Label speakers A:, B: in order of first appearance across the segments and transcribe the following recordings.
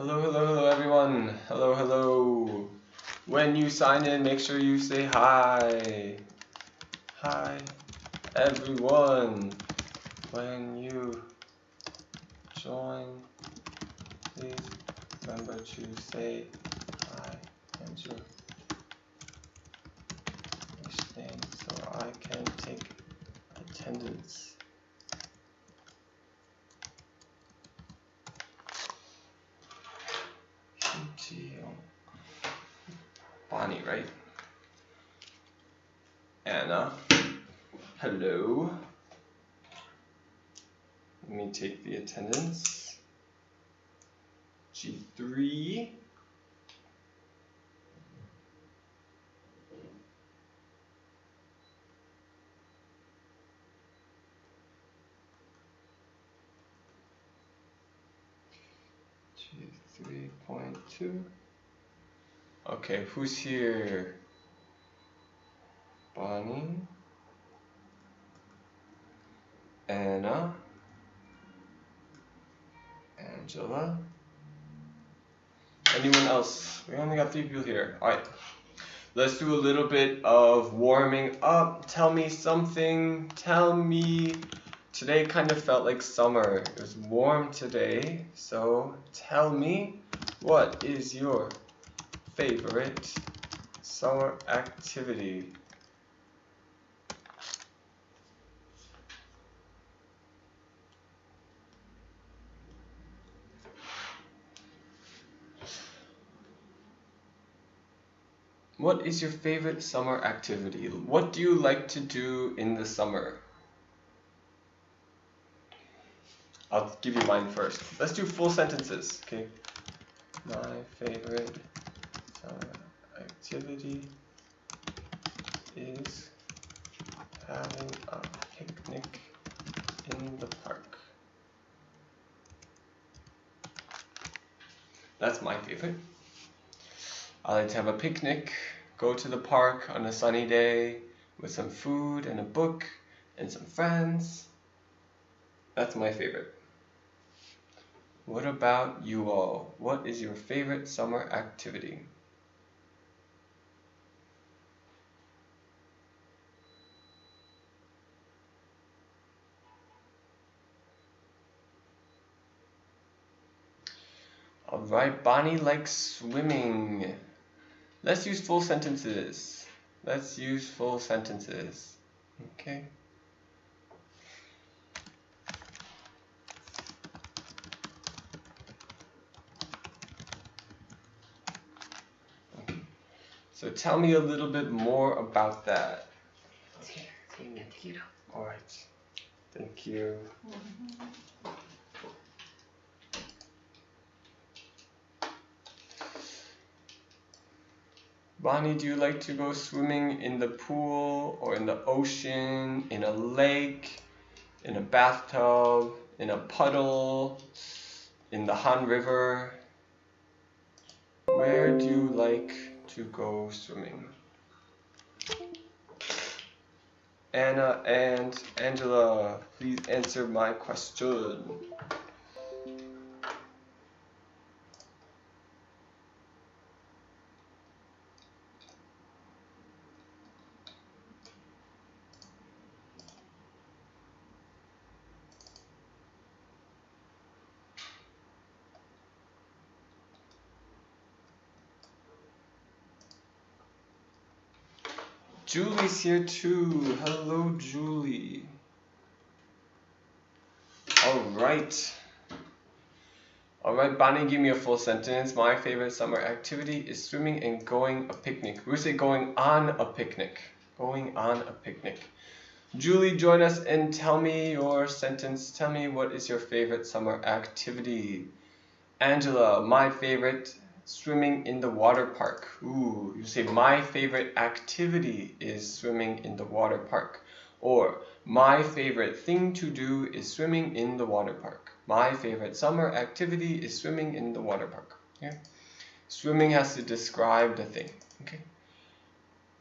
A: Hello, hello, hello everyone. Hello, hello. When you sign in, make sure you say hi. Hi, everyone. When you join, please remember to say hi and your name so I can take attendance. Bonnie, right? Anna. Hello. Let me take the attendance. G3. G3.2. Okay, who's here? Bonnie, Anna, Angela. Anyone else? We only got 3 people here. Alright, let's do a little bit of warming up. Tell me something. Tell me. Today kind of felt like summer. It was warm today. So tell me, what is your favorite summer activity? What is your favorite summer activity? What do you like to do in the summer? I'll give you mine first. Let's do full sentences, okay? My favorite summer activity is having a picnic in the park. That's my favorite. I like to have a picnic, go to the park on a sunny day with some food and a book and some friends. That's my favorite. What about you all? What is your favorite summer activity? Alright, Bonnie likes swimming. Let's use full sentences. Let's use full sentences. Okay. Okay. So tell me a little bit more about that.
B: Okay. Thank you.
A: Alright. Thank you. Bonnie, do you like to go swimming in the pool or in the ocean, in a lake, in a bathtub, in a puddle, in the Han River? Where do you like to go swimming? Anna and Angela, please answer my question. Julie's here too. Hello, Julie. Alright. Alright, Bonnie, give me a full sentence. My favorite summer activity is swimming and going a picnic. We say going on a picnic. Going on a picnic. Julie, join us and tell me your sentence. Tell me what is your favorite summer activity. Angela, my favorite, swimming in the water park. Ooh, you say my favorite activity is swimming in the water park. Or my favorite thing to do is swimming in the water park. My favorite summer activity is swimming in the water park. Okay? Swimming has to describe the thing. Okay?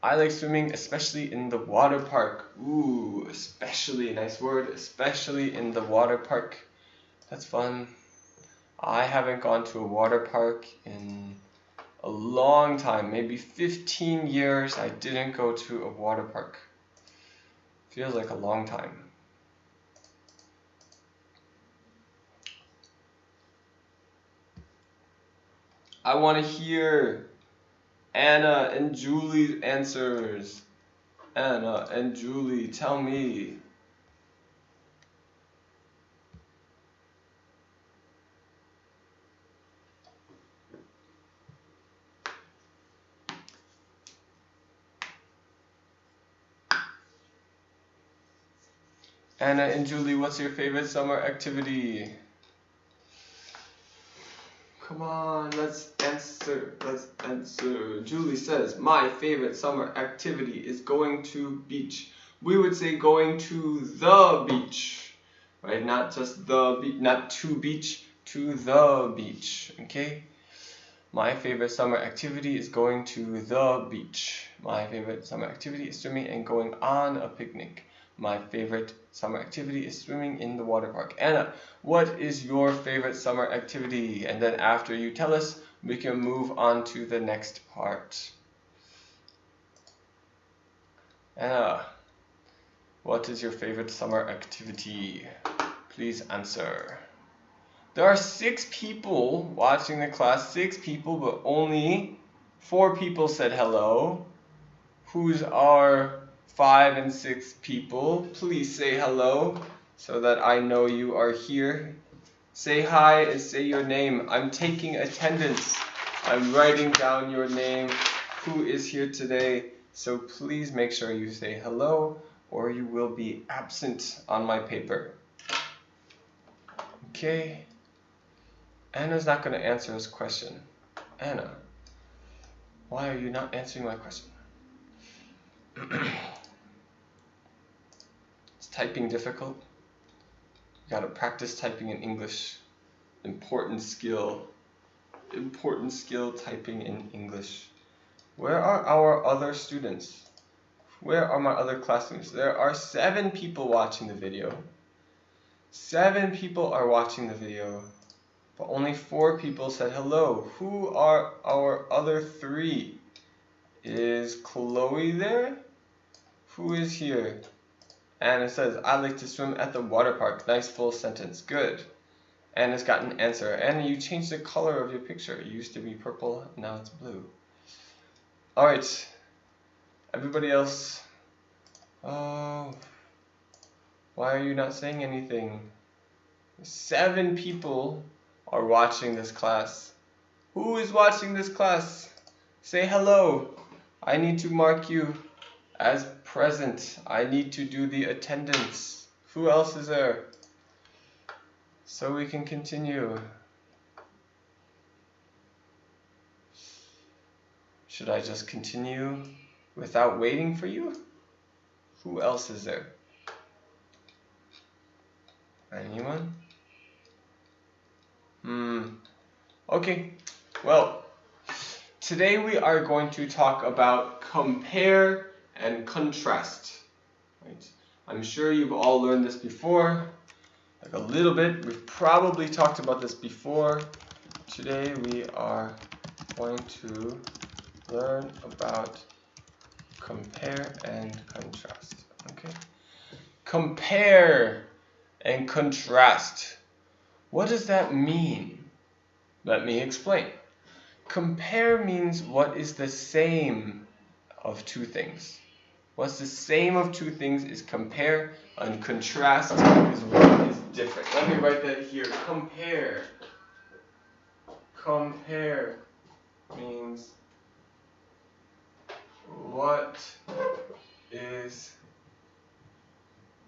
A: I like swimming, especially in the water park. Ooh, especially, nice word, especially in the water park. That's fun. I haven't gone to a water park in a long time, maybe 15 years. I didn't go to a water park. Feels like a long time. I want to hear Anna and Julie's answers. Anna and Julie, tell me. Anna and Julie, what's your favorite summer activity? Come on, let's answer. Let's answer. Julie says, my favorite summer activity is going to beach. We would say going to the beach, right? Not just the beach, not to beach, to the beach, okay? My favorite summer activity is going to the beach. My favorite summer activity is swimming and going on a picnic. My favorite summer activity is swimming in the water park. Anna, what is your favorite summer activity? And then after you tell us, we can move on to the next part. Anna, what is your favorite summer activity? Please answer. There are 6 people watching the class, 6 people, but only 4 people said hello. Who's our 5 and 6 people? Please say hello so that I know you are here. Say hi and say your name. I'm taking attendance. I'm writing down your name, who is here today. So please make sure you say hello or you will be absent on my paper. Okay. Anna's not going to answer this question. Anna, why are you not answering my question? Is typing difficult? You gotta practice typing in English. Important skill. Important skill typing in English. Where are our other students? Where are my other classmates? There are 7 people watching the video. 7 people are watching the video. But only 4 people said hello. Who are our other 3? Is Chloe there? Who is here? Anna says, I like to swim at the water park. Nice full sentence. Good. Anna's got an answer. Anna, you changed the color of your picture. It used to be purple, now it's blue. Alright. Everybody else. Oh. Why are you not saying anything? 7 people are watching this class. Who is watching this class? Say hello. I need to mark you as present. I need to do the attendance. Who else is there? So we can continue. Should I just continue without waiting for you? Who else is there? Anyone? Okay. Well, today we are going to talk about compare and contrast. Right? I'm sure you've all learned this before, like a little bit. We've probably talked about this before. Today we are going to learn about compare and contrast. Okay? Compare and contrast. What does that mean? Let me explain. Compare means what is the same of 2 things. What's the same of 2 things is compare, and contrast is what is different. Let me write that here. Compare. Compare means what is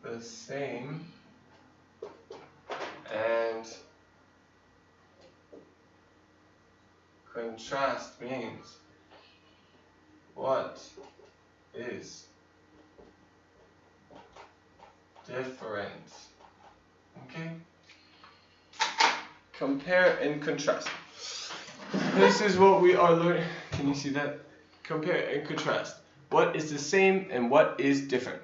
A: the same, and contrast means what is different. Okay? Compare and contrast. This is what we are learning. Can you see that? Compare and contrast. What is the same and what is different?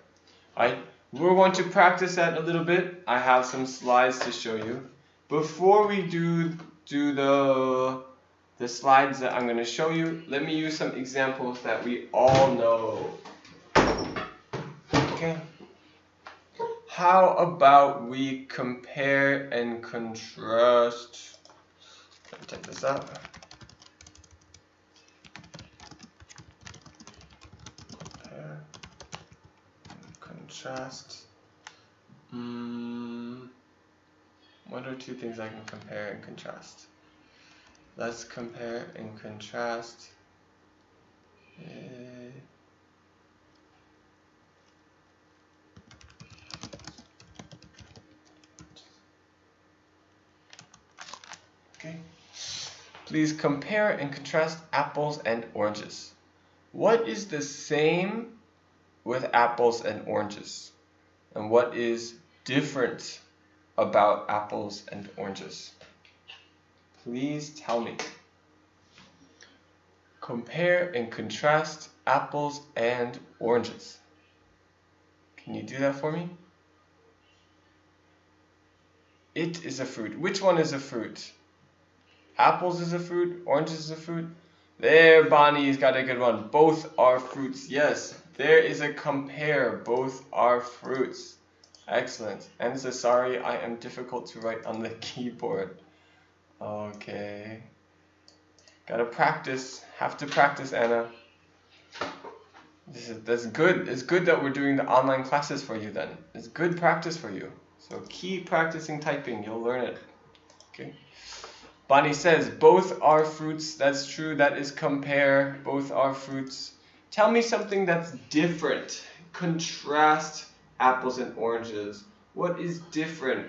A: Alright? We're going to practice that a little bit. I have some slides to show you. Before we do do the slides that I'm going to show you. Let me use some examples that we all know. Okay. How about we compare and contrast? Let me take this out. Compare and contrast. What are two things I can compare and contrast? Let's compare and contrast. Okay. Please compare and contrast apples and oranges. What is the same with apples and oranges? And what is different about apples and oranges? Please tell me. Compare and contrast apples and oranges. Can you do that for me? It is a fruit. Which one is a fruit? Apples is a fruit, oranges is a fruit. There, Bonnie's got a good one. Both are fruits. Yes, there is a compare. Both are fruits. Excellent. And so sorry, I am difficult to write on the keyboard. Okay. Gotta practice. Have to practice, Anna. That's good. It's good that we're doing the online classes for you then. It's good practice for you. So keep practicing typing. You'll learn it. Okay. Bonnie says, both are fruits. That's true. That is compare. Both are fruits. Tell me something that's different. Contrast apples and oranges. What is different?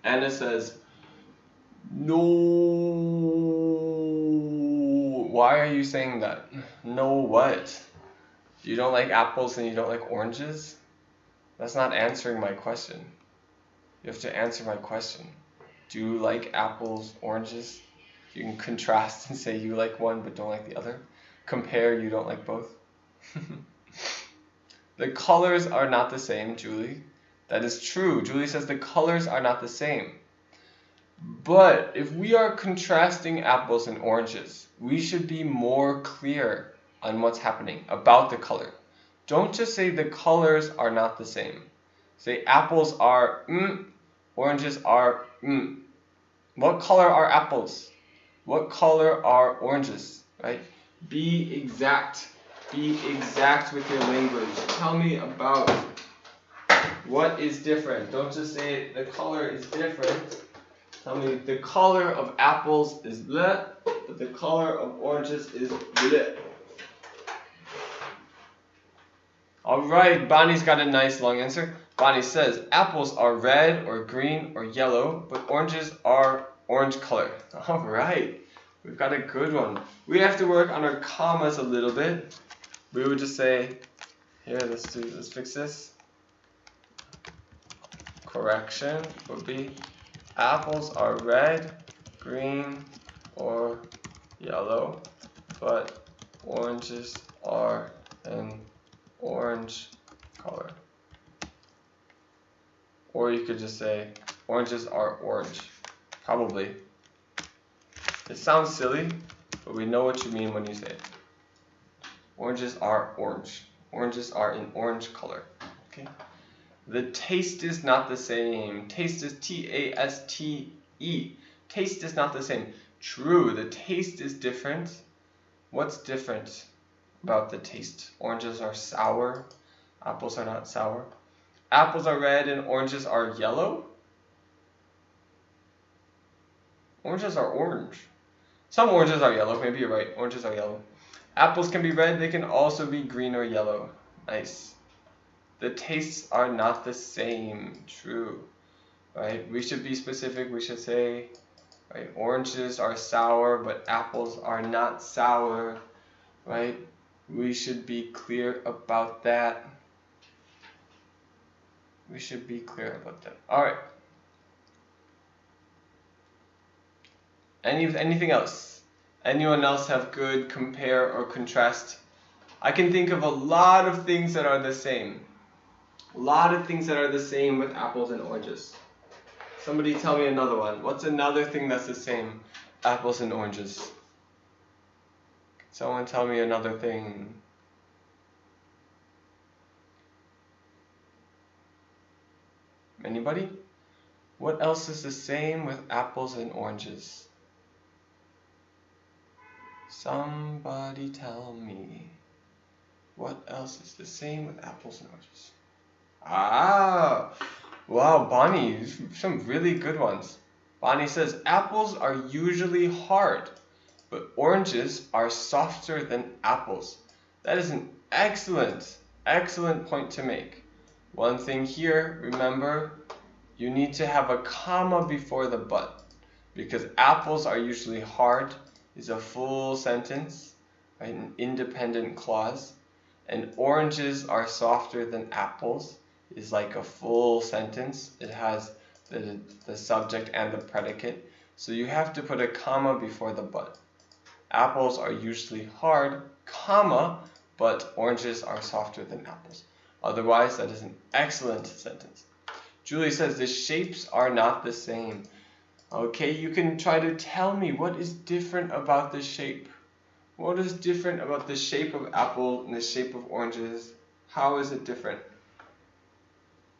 A: Anna says, no. Why are you saying that? No what? You don't like apples and you don't like oranges? That's not answering my question. You have to answer my question. Do you like apples, oranges? You can contrast and say you like one but don't like the other. Compare, you don't like both. The colors are not the same, Julie. That is true. Julie says the colors are not the same. But if we are contrasting apples and oranges, we should be more clear on what's happening about the color. Don't just say the colors are not the same. Say apples are oranges are What color are apples? What color are oranges? Right? Be exact. Be exact with your language. Tell me about what is different. Don't just say the color is different. Tell me the color of apples is bleh, but the color of oranges is bleh. Alright, Bonnie's got a nice long answer. Bonnie says, apples are red or green or yellow, but oranges are orange color. Alright, we've got a good one. We have to work on our commas a little bit. We would just say, here, let's fix this. Correction would be, apples are red, green, or yellow, but oranges are an orange color. Or you could just say, oranges are orange. Probably. It sounds silly, but we know what you mean when you say it. Oranges are orange. Oranges are an orange color. Okay. The taste is not the same. Taste is T-A-S-T-E. Taste is not the same. True, the taste is different. What's different about the taste? Oranges are sour. Apples are not sour. Apples are red and oranges are yellow. Oranges are orange. Some oranges are yellow. Maybe you're right. Oranges are yellow. Apples can be red. They can also be green or yellow. Nice. The tastes are not the same. True. Right? We should be specific. We should say, right, oranges are sour, but apples are not sour. Right? We should be clear about that. We should be clear about that. Alright. Anything else? Anyone else have good compare or contrast? I can think of a lot of things that are the same. A lot of things that are the same with apples and oranges. Somebody tell me another one. What's another thing that's the same? Apples and oranges. Someone tell me another thing. Anybody? What else is the same with apples and oranges? Somebody tell me. What else is the same with apples and oranges? Ah! Wow, Bonnie, some really good ones. Bonnie says, apples are usually hard, but oranges are softer than apples. That is an excellent point to make. One thing here, remember, you need to have a comma before the but, because apples are usually hard is a full sentence, right, an independent clause, and oranges are softer than apples is like a full sentence. It has the subject and the predicate. So you have to put a comma before the but. Apples are usually hard, comma, but oranges are softer than apples. Otherwise, that is an excellent sentence. Julie says the shapes are not the same. Okay, you can try to tell me what is different about the shape. What is different about the shape of apple and the shape of oranges? How is it different?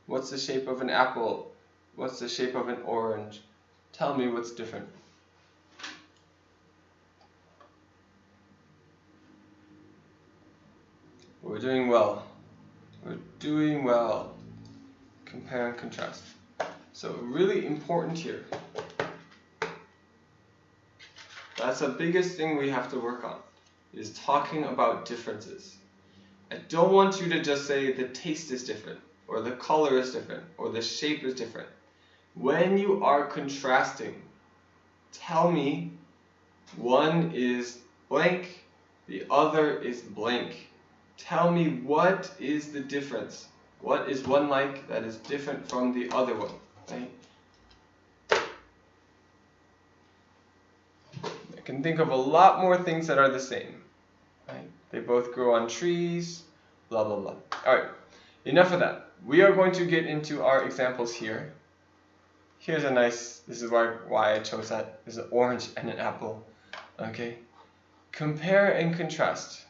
A: What's the shape of an apple? What's the shape of an orange? Tell me what's different. We're doing well. We're doing well. Compare and contrast. So really important here. That's the biggest thing we have to work on, is talking about differences. I don't want you to just say the taste is different, or the color is different, or the shape is different. When you are contrasting, tell me one is blank, the other is blank. Tell me what is the difference. What is one like that is different from the other one, right? I can think of a lot more things that are the same, right? They both grow on trees, blah, blah, blah. All right, enough of that. We are going to get into our examples here. Here's a nice, this is why I chose that. There's an orange and an apple, okay? Compare and contrast.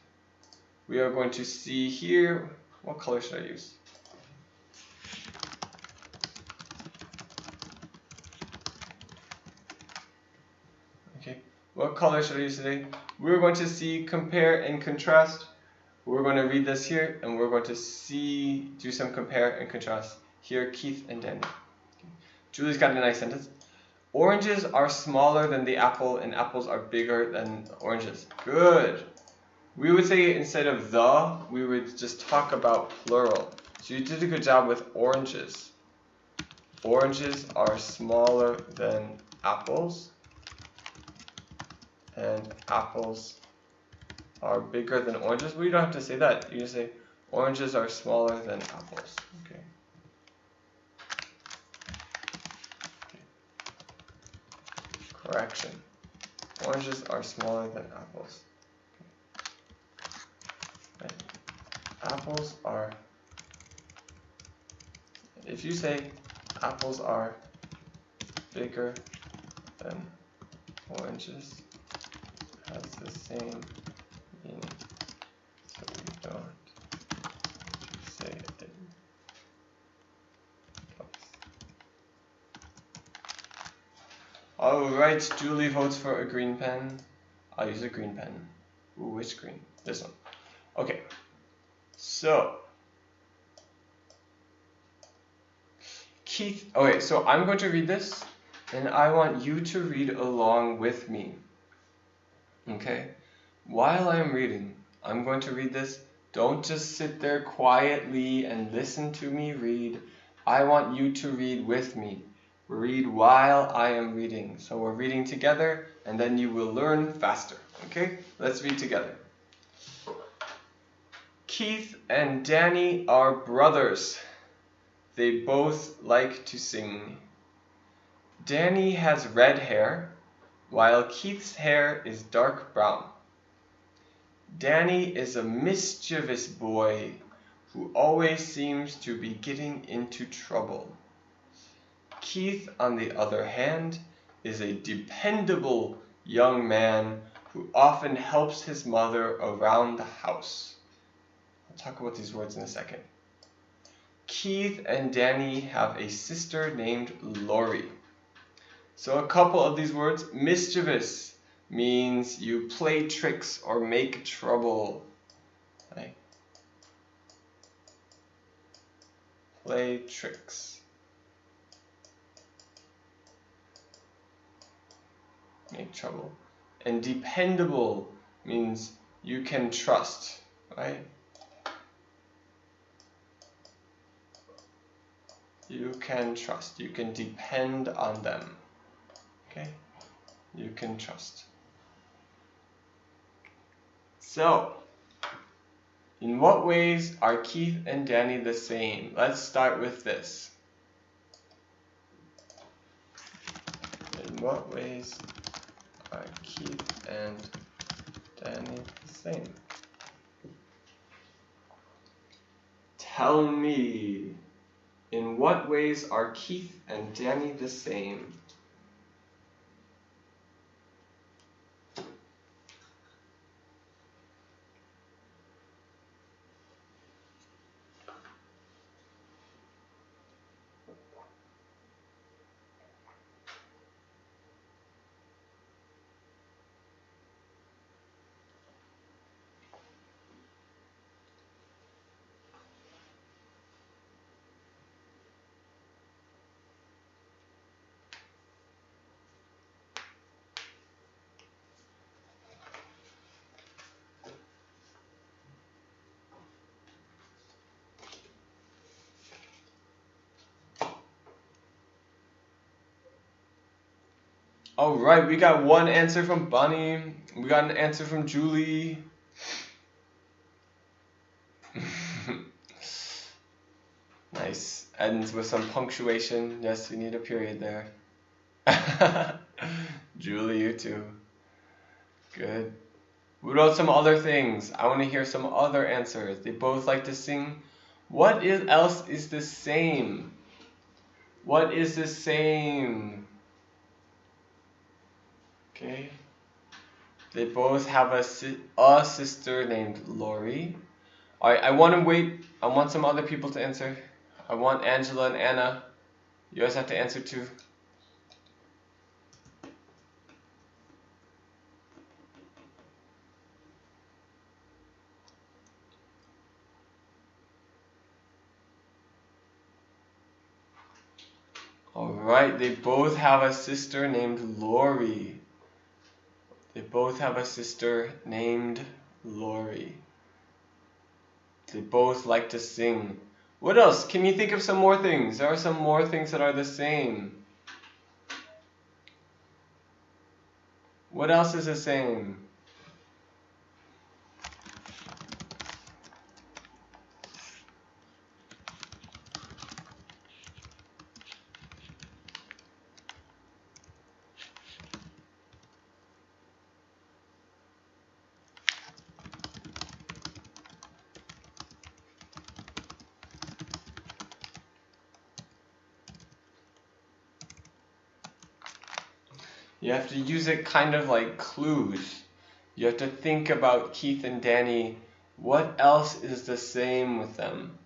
A: We are going to see here, what color should I use? Okay, what color should I use today? We're going to see compare and contrast. We're going to read this here, and we're going to do some compare and contrast. Here, Keith and Danny. Okay. Julie's got a nice sentence. Oranges are smaller than the apple, and apples are bigger than oranges. Good. We would say instead of the, we would just talk about plural. So you did a good job with oranges. Oranges are smaller than apples, and apples are bigger than oranges. Well, you don't have to say that. You just say oranges are smaller than apples. Okay. Correction. Oranges are smaller than apples. Okay. Right. Apples are, if you say apples are bigger than oranges, has the same meaning, so we don't say it twice. Alright, Julie votes for a green pen. I'll use a green pen. Ooh, which green? This one. Okay, so Keith, okay, so I'm going to read this, and I want you to read along with me. Okay? While I'm reading, I'm going to read this. Don't just sit there quietly and listen to me read. I want you to read with me. Read while I am reading. So we're reading together, and then you will learn faster. Okay? Let's read together. Keith and Danny are brothers. They both like to sing. Danny has red hair, while Keith's hair is dark brown. Danny is a mischievous boy who always seems to be getting into trouble. Keith, on the other hand, is a dependable young man who often helps his mother around the house. I'll talk about these words in a second. Keith and Danny have a sister named Lori. So a couple of these words. Mischievous means you play tricks or make trouble. Right? Play tricks. Make trouble. And dependable means you can trust, right? You can trust. You can depend on them. Okay? You can trust. So, in what ways are Keith and Danny the same? Let's start with this. In what ways are Keith and Danny the same? Tell me, in what ways are Keith and Danny the same? Alright, we got one answer from Bunny. We got an answer from Julie. Nice. Ends with some punctuation. Yes, we need a period there. Julie, you too. Good. What about some other things? I want to hear some other answers. They both like to sing. What else is the same? What is the same? Okay. They both have a sister named Lori. Alright, I want some other people to answer. I want Angela and Anna. You guys have to answer too. Alright, they both have a sister named Lori. They both have a sister named Lori. They both like to sing. What else? Can you think of some more things? There are some more things that are the same. What else is the same? You have to use it kind of like clues. You have to think about Keith and Danny. What else is the same with them?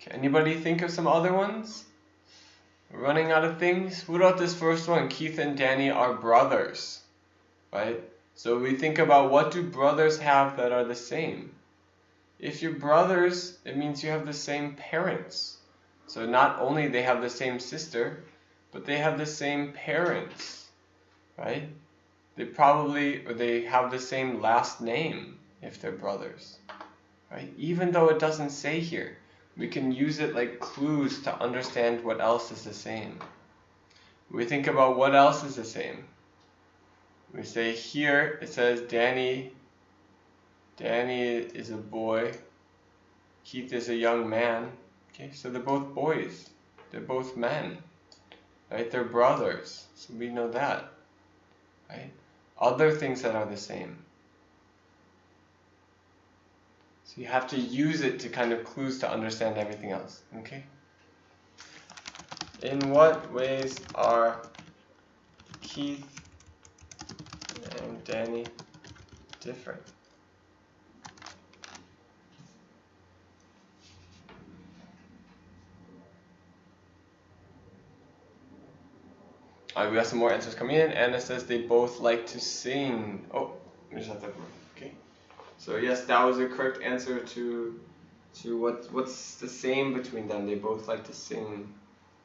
A: Can anybody think of some other ones? We're running out of things. What about this first one? Keith and Danny are brothers, right? So we think about, what do brothers have that are the same? If you're brothers, it means you have the same parents. So not only they have the same sister, but they have the same parents, right? they have the same last name if they're brothers, right? Even though it doesn't say here, we can use it like clues to understand what else is the same. We think about what else is the same. We say here, it says Danny is a boy, Keith is a young man. Okay, so they're both boys. They're both men, right? They're brothers, so we know that, right? Other things that are the same. So you have to use it to kind of clues to understand everything else, okay? In what ways are Keith and Danny different? We got some more answers coming in. Anna says they both like to sing. Oh, we just have to, okay. So yes, that was a correct answer to what's the same between them. They both like to sing.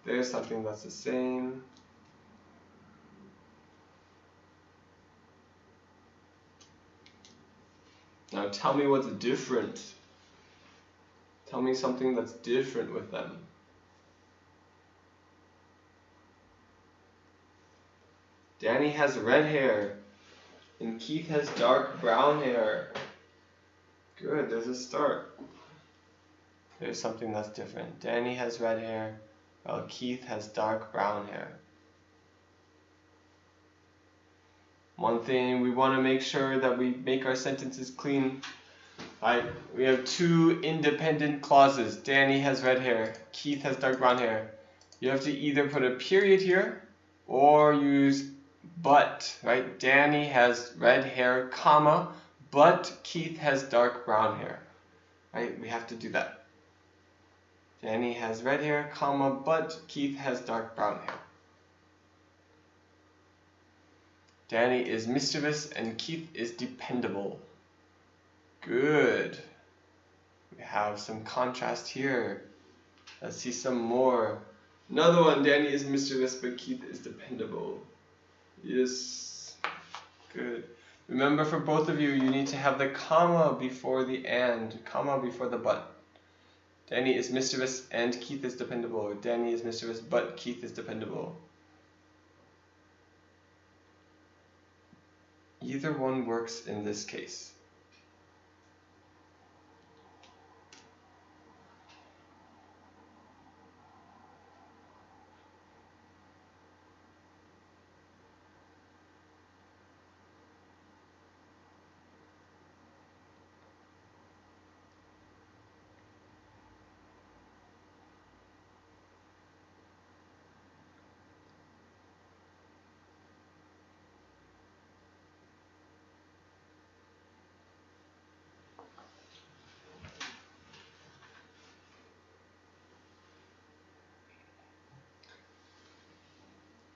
A: There's something that's the same. Now tell me what's different. Tell me something that's different with them. Danny has red hair, and Keith has dark brown hair. Good, there's a start. There's something that's different. Danny has red hair, while Keith has dark brown hair. One thing, we want to make sure that we make our sentences clean. Right, we have two independent clauses. Danny has red hair, Keith has dark brown hair. You have to either put a period here or use but, right? Danny has red hair, comma, but Keith has dark brown hair. Right? We have to do that. Danny has red hair, comma, but Keith has dark brown hair. Danny is mischievous and Keith is dependable. Good. We have some contrast here. Let's see some more. Another one, Danny is mischievous but Keith is dependable. Yes. Good. Remember, for both of you, you need to have the comma before the and, comma before the but. Danny is mischievous and Keith is dependable. Danny is mischievous but Keith is dependable. Either one works in this case.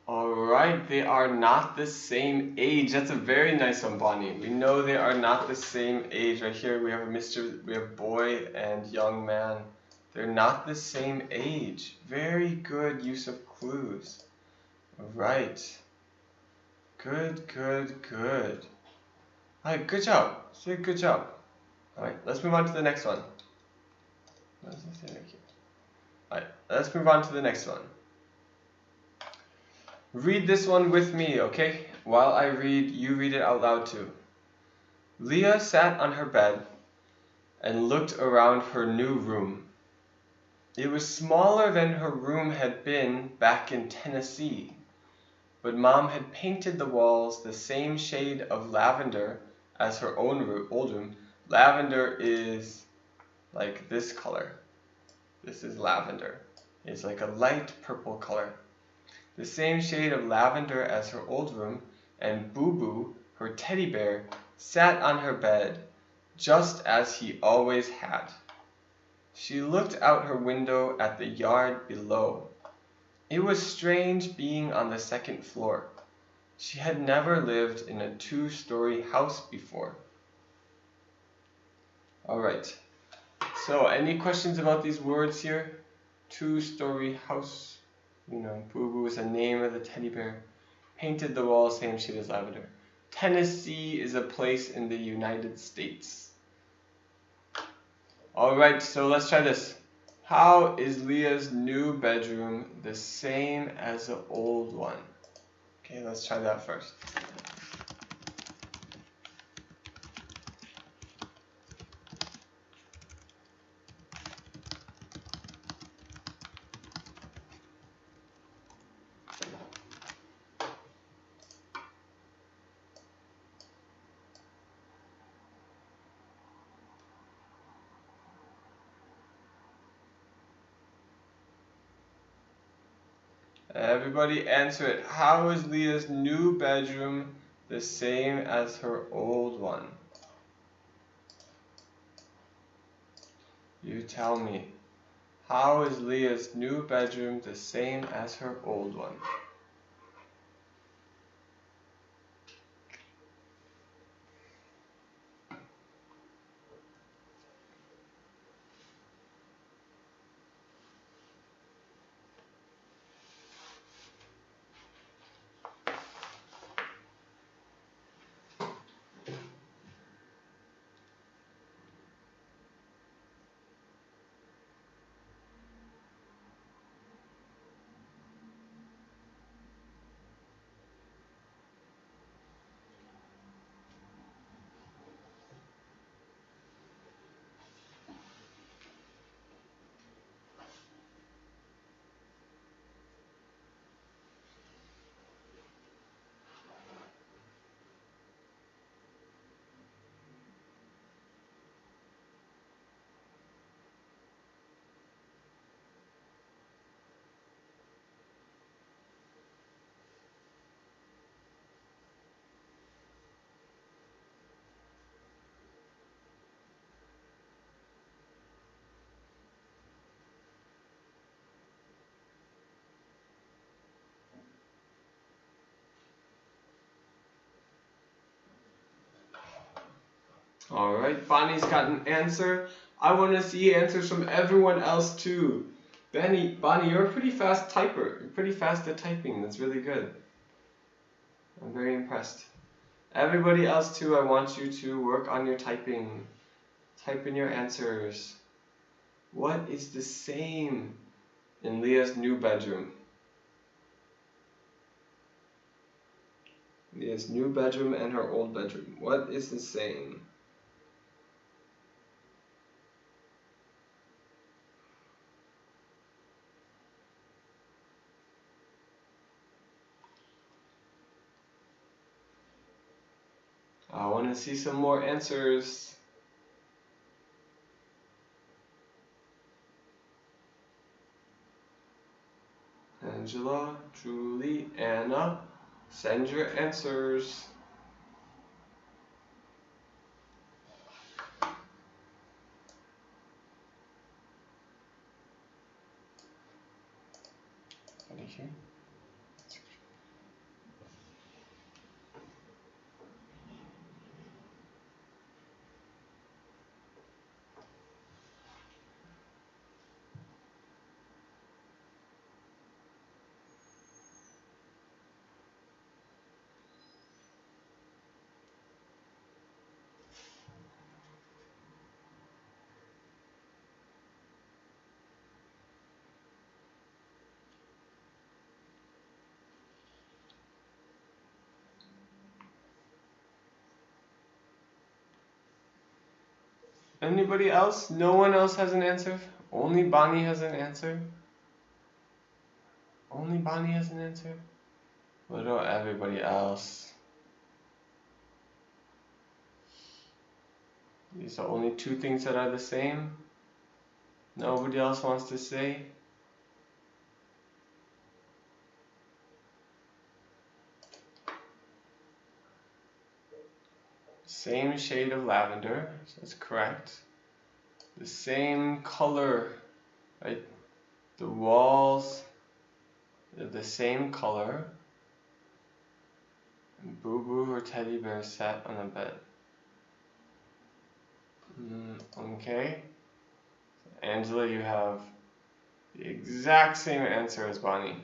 A: Alright, they are not the same age. That's a very nice one, Bonnie. We know they are not the same age. Right here we have boy and young man. They're not the same age. Very good use of clues. Alright. Good, good, good. Alright, good job. Say good job. Alright, let's move on to the next one. What does it say right here? Alright, let's move on to the next one. Read this one with me, okay? While I read, you read it out loud too. Leah sat on her bed and looked around her new room. It was smaller than her room had been back in Tennessee, but Mom had painted the walls the same shade of lavender as her own old room. Lavender is like this color. This is lavender. It's like a light purple color. The same shade of lavender as her old room, and Boo Boo, her teddy bear, sat on her bed, just as he always had. She looked out her window at the yard below. It was strange being on the second floor. She had never lived in a 2-story house before. Alright, so any questions about these words here? 2-story house. You know, Boo Boo is the name of the teddy bear. Painted the wall, same shade as lavender. Tennessee is a place in the United States. Alright, so let's try this. How is Leah's new bedroom the same as the old one? Okay, let's try that first. Everybody answer it. How is Leah's new bedroom the same as her old one? You tell me. How is Leah's new bedroom the same as her old one? Alright, Bonnie's got an answer. I want to see answers from everyone else too. Bonnie, you're a pretty fast typer. You're pretty fast at typing. That's really good. I'm very impressed. Everybody else too, I want you to work on your typing. Type in your answers. What is the same in Leah's new bedroom? Leah's new bedroom and her old bedroom. What is the same? I want to see some more answers. Angela, Julie, Anna, send your answers. Thank you. Anybody else? No one else has an answer? Only Bonnie has an answer? Only Bonnie has an answer? What about everybody else? These are only two things that are the same? Nobody else wants to say? Same shade of lavender, so that's correct. The same color, right? The walls are the same color. And Boo Boo, her teddy bear, sat on a bed. Okay. Angela, you have the exact same answer as Bonnie.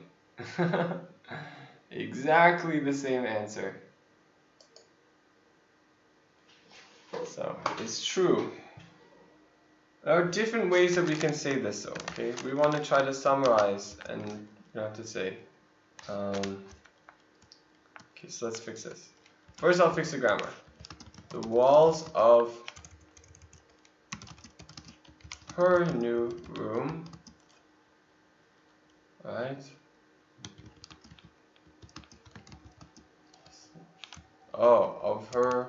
A: Exactly the same answer. So it's true. There are different ways that we can say this though, okay? We want to try to summarize and you have to say. Okay, so let's fix this. First I'll fix the grammar. The walls of her new room, right? Oh, of her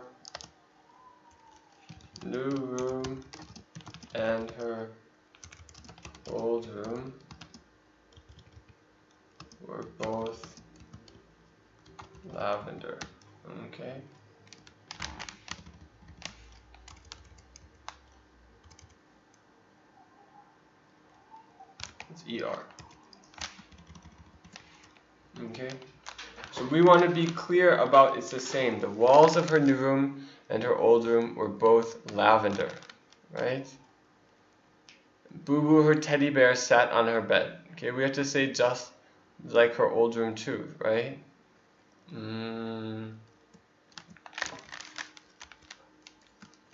A: new room and her old room were both lavender. Okay. It's ER. Okay. So we want to be clear about it's the same. The walls of her new room and her old room were both lavender. Right? Boo Boo, her teddy bear, sat on her bed. Okay, we have to say just like her old room too, right? You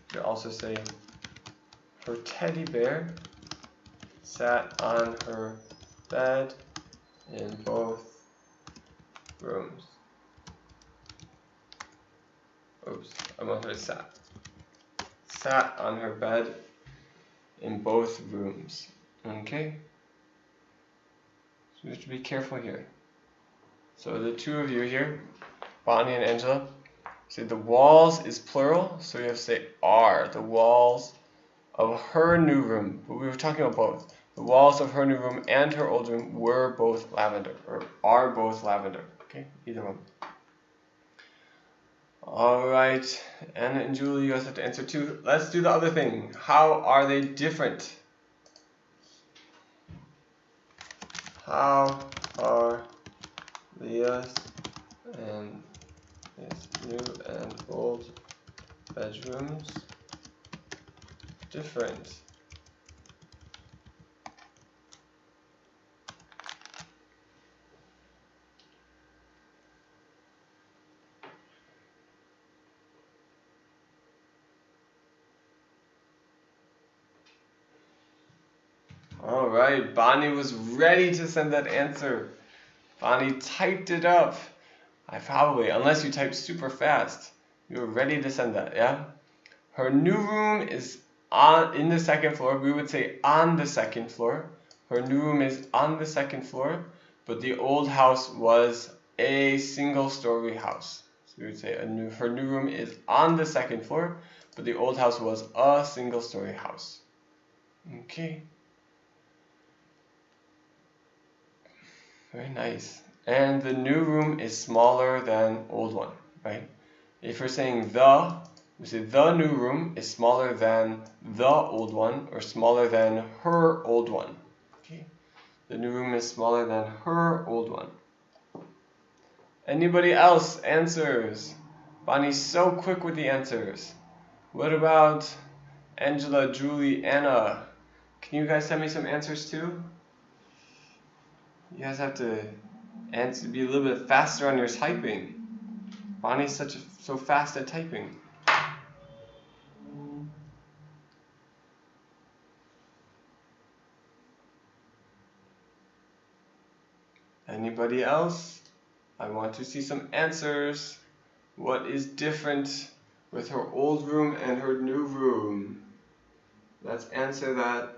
A: could also say her teddy bear sat on her bed in both rooms. Oops, I want her to sat. Sat on her bed in both rooms. Okay? So we have to be careful here. So the two of you here, Bonnie and Angela, say the walls is plural, so you have to say are. The walls of her new room. But we were talking about both. The walls of her new room and her old room were both lavender, or are both lavender. Okay, either one. Alright, Anna and Julie, you guys have to answer too. Let's do the other thing. How are they different? How are Leah's and his new and old bedrooms different? Alright, Bonnie was ready to send that answer. Bonnie typed it up. Unless you typed super fast, you were ready to send that, yeah? Her new room is in the second floor. We would say on the second floor. Her new room is on the second floor, but the old house was a single-story house. So we would say her new room is on the second floor, but the old house was a single-story house. Okay. Very nice. And the new room is smaller than old one, right? If we're saying we say the new room is smaller than the old one, or smaller than her old one. Okay. The new room is smaller than her old one. Anybody else? Answers? Bonnie's so quick with the answers. What about Angela, Julie, Anna? Can you guys send me some answers too? You guys have to be a little bit faster on your typing. Bonnie's so fast at typing. Anybody else? I want to see some answers. What is different with her old room and her new room? Let's answer that.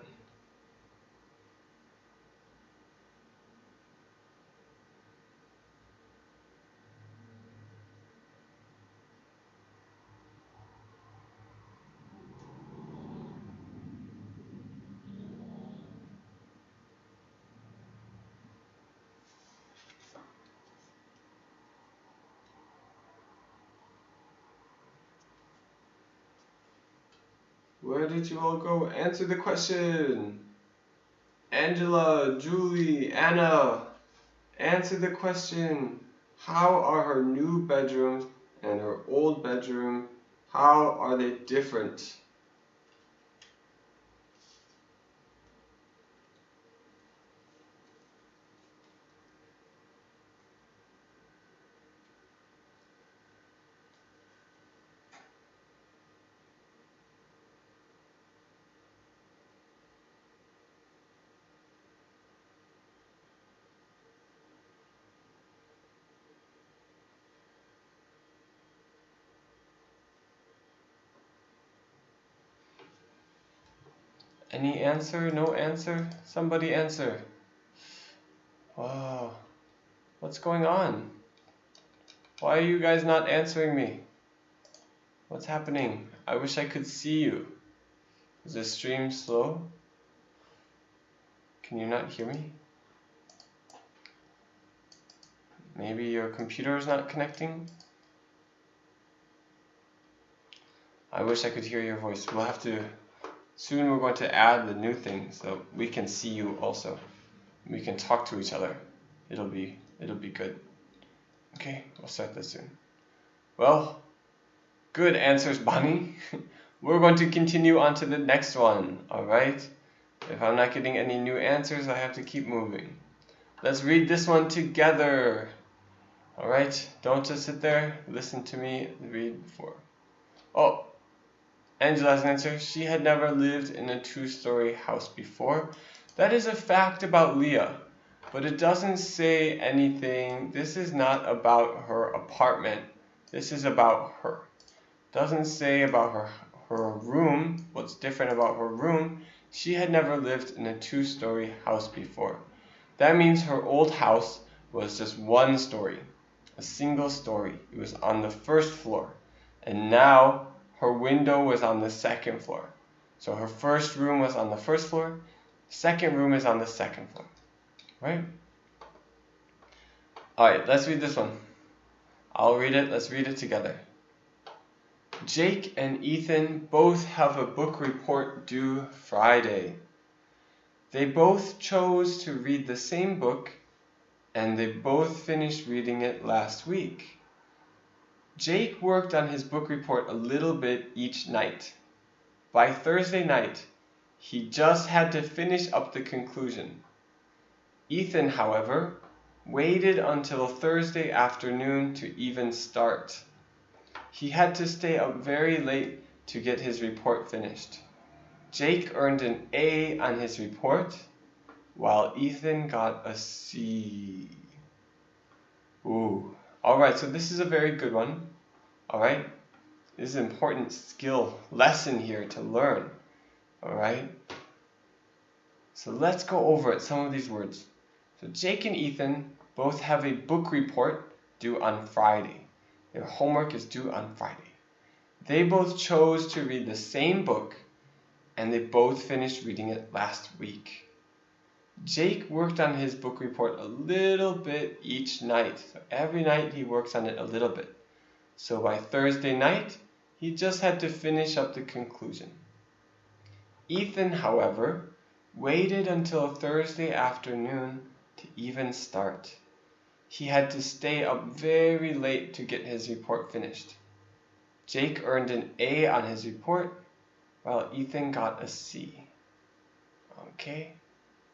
A: Where did you all go? Answer the question. Angela, Julie, Anna, answer the question. How are her new bedrooms and her old bedroom, how are they different? Any answer? No answer? Somebody answer. Wow. What's going on? Why are you guys not answering me? What's happening? I wish I could see you. Is the stream slow? Can you not hear me? Maybe your computer is not connecting? I wish I could hear your voice. We'll have to... Soon we're going to add the new thing so we can see you also. We can talk to each other. It'll be good. Okay, we'll start this soon. Well, good answers, Bonnie. We're going to continue on to the next one, alright? If I'm not getting any new answers, I have to keep moving. Let's read this one together. Alright, don't just sit there, listen to me read before. Oh, Angela's answer, she had never lived in a 2-story house before. That is a fact about Leah, but it doesn't say anything. This is not about her apartment. This is about her. Doesn't say about her room. What's different about her room? She had never lived in a 2-story house before. That means her old house was just 1 story, a single story. It was on the 1st floor, and now her window was on the 2nd floor. So her first room was on the 1st floor, second room is on the 2nd floor, right? Alright, let's read this one. I'll read it, let's read it together. Jake and Ethan both have a book report due Friday. They both chose to read the same book, and they both finished reading it last week. Jake worked on his book report a little bit each night. By Thursday night, he just had to finish up the conclusion. Ethan, however, waited until Thursday afternoon to even start. He had to stay up very late to get his report finished. Jake earned an A on his report, while Ethan got a C. Ooh. Alright, so this is a very good one. Alright? This is an important skill lesson here to learn. Alright? So let's go over it, some of these words. So Jake and Ethan both have a book report due on Friday. Their homework is due on Friday. They both chose to read the same book, and they both finished reading it last week. Jake worked on his book report a little bit each night. So every night he works on it a little bit. So by Thursday night, he just had to finish up the conclusion. Ethan, however, waited until Thursday afternoon to even start. He had to stay up very late to get his report finished. Jake earned an A on his report, while Ethan got a C. Okay,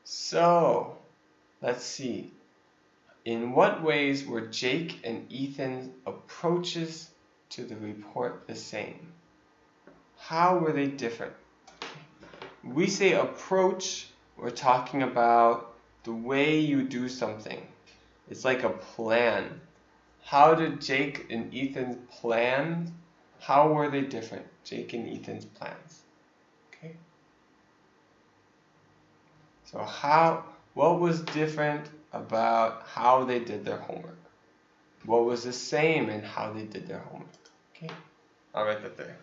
A: so let's see. In what ways were Jake and Ethan's approaches to the report the same? How were they different? We say approach, we're talking about the way you do something. It's like a plan. How did Jake and Ethan's plan? How were they different? Jake and Ethan's plans. Okay. So what was different about how they did their homework? What was the same in how they did their homework? Okay. I'll write that there.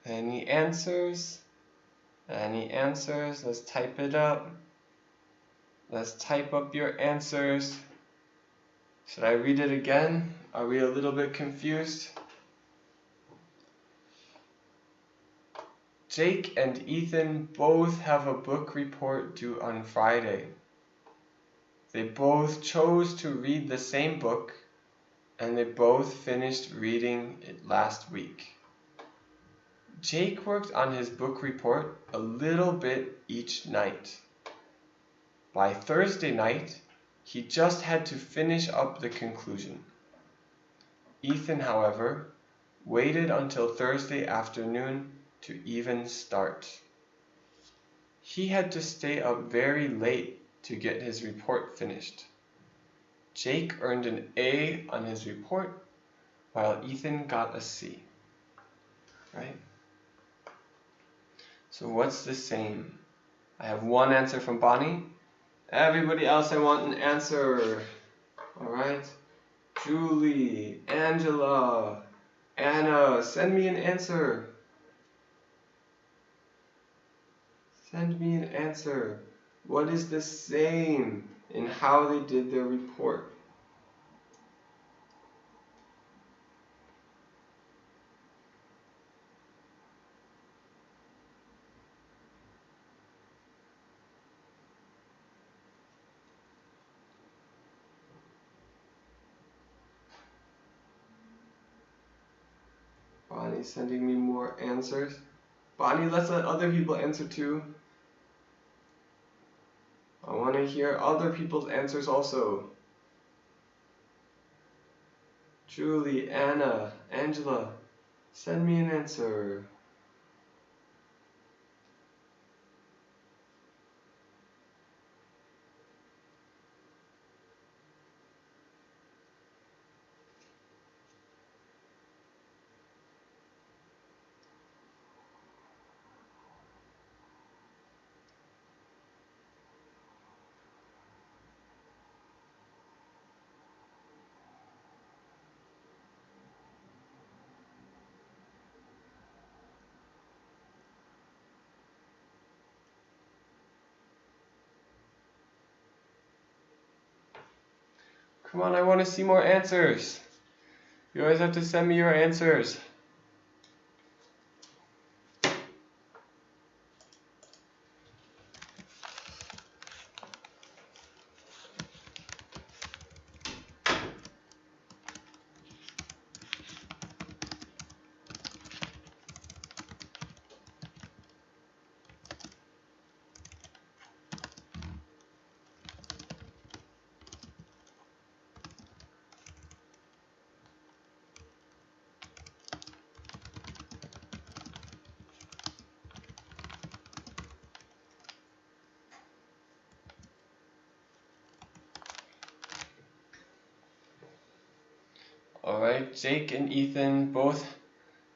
A: Any answers? Any answers? Let's type it up. Let's type up your answers. Should I read it again? Are we a little bit confused? Jake and Ethan both have a book report due on Friday. They both chose to read the same book, and they both finished reading it last week. Jake worked on his book report a little bit each night. By Thursday night, he just had to finish up the conclusion. Ethan, however, waited until Thursday afternoon to even start. He had to stay up very late to get his report finished. Jake earned an A on his report, while Ethan got a C. Right? So what's the same? I have one answer from Bonnie. Everybody else, I want an answer. Alright? Julie, Angela, Anna, send me an answer. Send me an answer. What is the same in how they did their report? Bonnie's sending me more answers. Bonnie, let's let other people answer too. I want to hear other people's answers also. Julie, Anna, Angela, send me an answer. Come on, I want to see more answers. You always have to send me your answers. Alright, Jake and Ethan both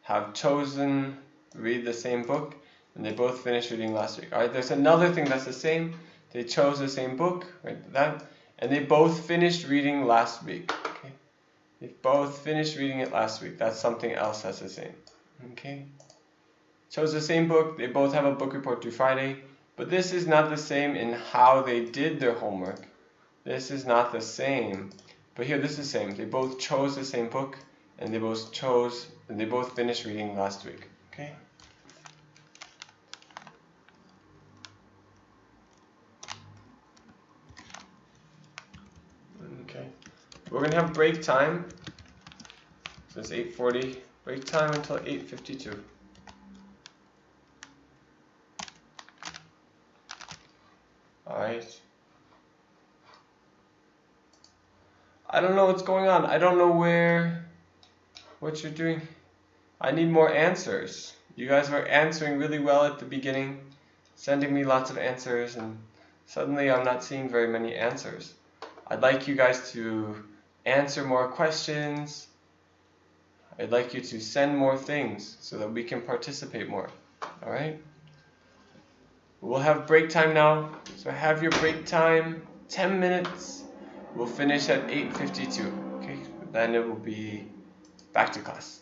A: have chosen to read the same book, and they both finished reading last week. Alright, there's another thing that's the same. They chose the same book, right? That, and they both finished reading last week. Okay, they both finished reading it last week. That's something else that's the same. Okay, chose the same book. They both have a book report due Friday, but this is not the same in how they did their homework. This is not the same. But here, this is the same. They both chose the same book, and they both finished reading last week. Okay. Okay. We're gonna have break time. So it's 8:40. Break time until 8:52. All right. I don't know what's going on. I don't know what you're doing. I need more answers. You guys were answering really well at the beginning, sending me lots of answers, and suddenly I'm not seeing very many answers. I'd like you guys to answer more questions. I'd like you to send more things so that we can participate more. Alright? We'll have break time now. So have your break time, 10 minutes. We'll finish at 8:52. Okay? Then it will be back to class.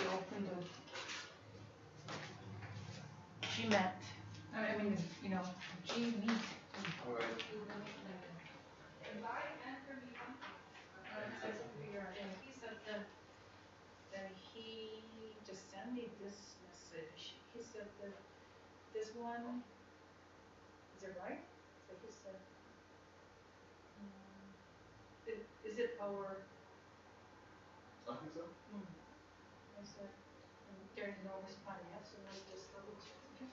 B: you open the GMAT. I mean, you know, G-meat.
A: Alright.
B: He said that he just sent me this message. He said that this one, is it right? That he said, is it our?
A: I think so.
B: I said, there is no response yet, so let's just double check. Okay.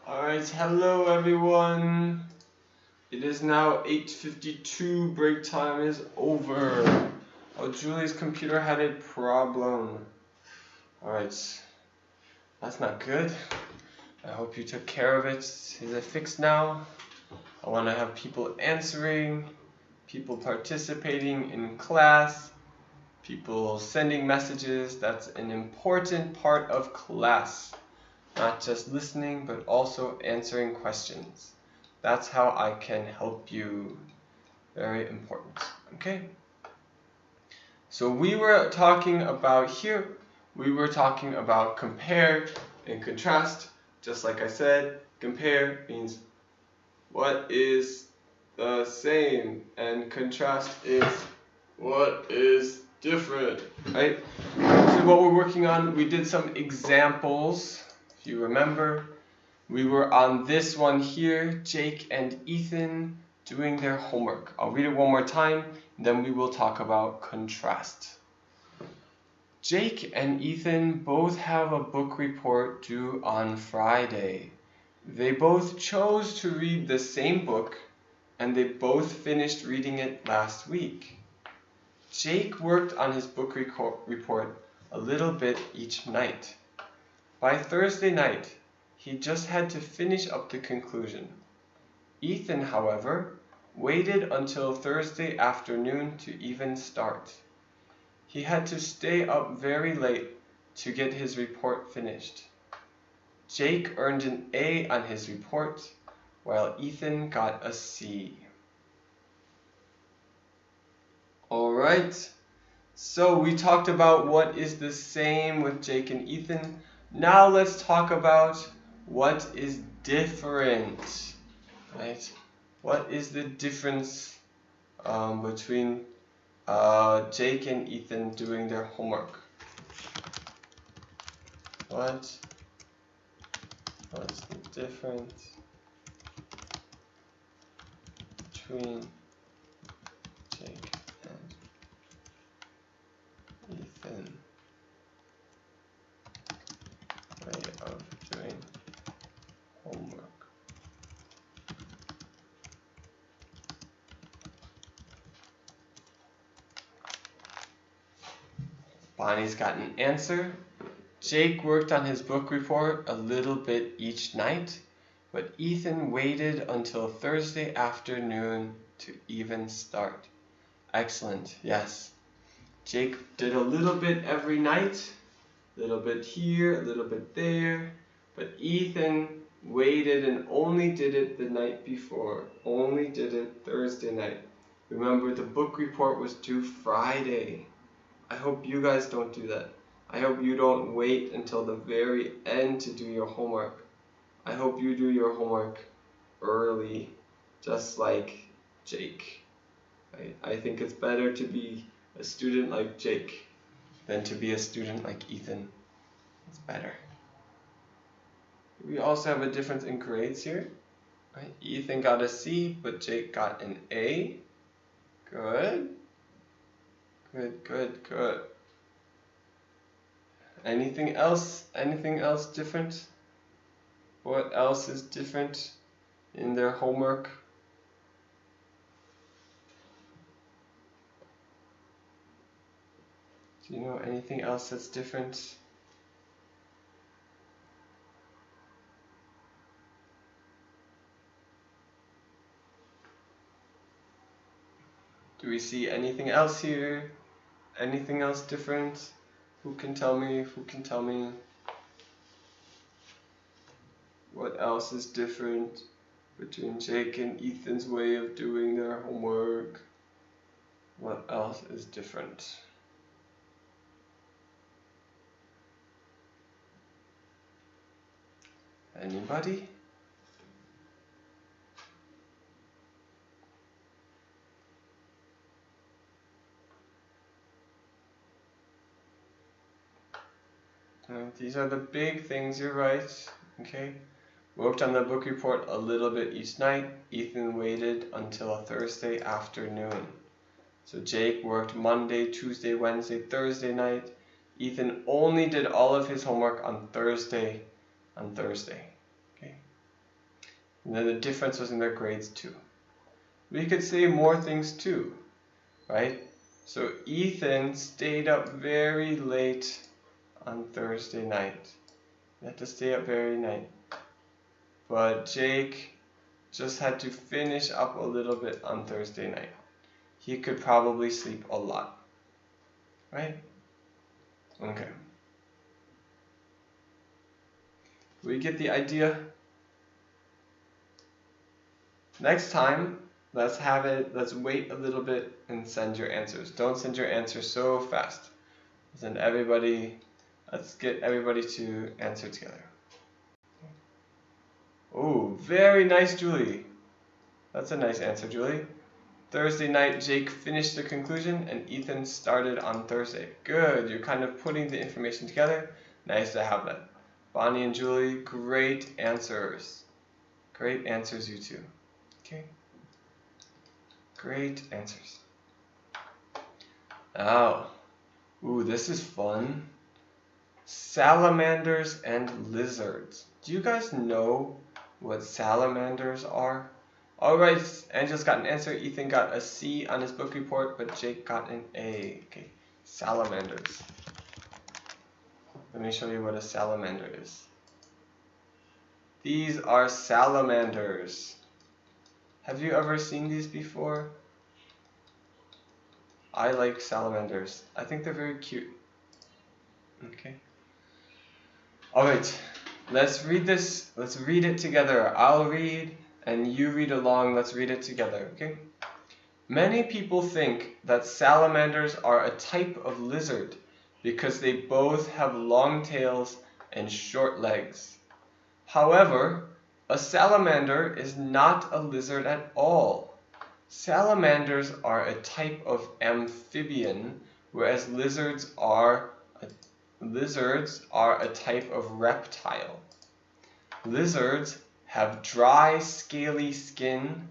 A: Alright, hello everyone. It is now 8:52, break time is over. Oh, Julie's computer had a problem. Alright, that's not good. I hope you took care of it. Is it fixed now? I want to have people answering, people participating in class, people sending messages. That's an important part of class. Not just listening, but also answering questions. That's how I can help you. Very important. Okay? So we were talking about compare and contrast. Just like I said, compare means what is the same, and contrast is what is different, right? So what we're working on, we did some examples. If you remember, we were on this one here, Jake and Ethan doing their homework. I'll read it one more time, then we will talk about contrast. Jake and Ethan both have a book report due on Friday. They both chose to read the same book, and they both finished reading it last week. Jake worked on his book report a little bit each night. By Thursday night, he just had to finish up the conclusion. Ethan, however, waited until Thursday afternoon to even start. He had to stay up very late to get his report finished. Jake earned an A on his report, while Ethan got a C. Alright, so we talked about what is the same with Jake and Ethan. Now let's talk about what is different, right? What is the difference between Jake and Ethan doing their homework? What's the difference between Jake and Ethan way of doing homework? Bonnie's got an answer. Jake worked on his book report a little bit each night, but Ethan waited until Thursday afternoon to even start. Excellent, yes. Jake did a little bit every night, a little bit here, a little bit there, but Ethan waited and only did it the night before, only did it Thursday night. Remember, the book report was due Friday. I hope you guys don't do that. I hope you don't wait until the very end to do your homework. I hope you do your homework early, just like Jake. I think it's better to be a student like Jake than to be a student like Ethan. It's better. We also have a difference in grades here. Right? Ethan got a C, but Jake got an A. Good. Good, good, good. Anything else? Anything else different? What else is different in their homework? Do you know anything else that's different? Do we see anything else here? Anything else different? Who can tell me? Who can tell me? What else is different between Jake and Ethan's way of doing their homework? What else is different? Anybody? These are the big things, you're right. Okay. Worked on the book report a little bit each night. Ethan waited until a Thursday afternoon. So Jake worked Monday, Tuesday, Wednesday, Thursday night. Ethan only did all of his homework on Thursday. Okay. And then the difference was in their grades too. We could say more things too, right? So Ethan stayed up very late on Thursday night. He had to stay up very late. But Jake just had to finish up a little bit on Thursday night. He could probably sleep a lot. Right? Okay. We get the idea? Next time, let's wait a little bit and send your answers. Don't send your answers so fast. Let's get everybody to answer together. Oh, very nice, Julie. That's a nice answer, Julie. Thursday night, Jake finished the conclusion and Ethan started on Thursday. Good, you're kind of putting the information together. Nice to have that. Bonnie and Julie, great answers. Great answers, you two. Okay. Great answers. Now, ooh, this is fun. Salamanders and lizards. Do you guys know what salamanders are? Alright, Angela's got an answer. Ethan got a C on his book report, but Jake got an A. Okay, salamanders. Let me show you what a salamander is. These are salamanders. Have you ever seen these before? I like salamanders. I think they're very cute. Okay. Alright, let's read this. Let's read it together. I'll read and you read along. Let's read it together, okay? Many people think that salamanders are a type of lizard because they both have long tails and short legs. However, a salamander is not a lizard at all. Salamanders are a type of amphibian, whereas lizards are a type of reptile. Lizards have dry, scaly skin.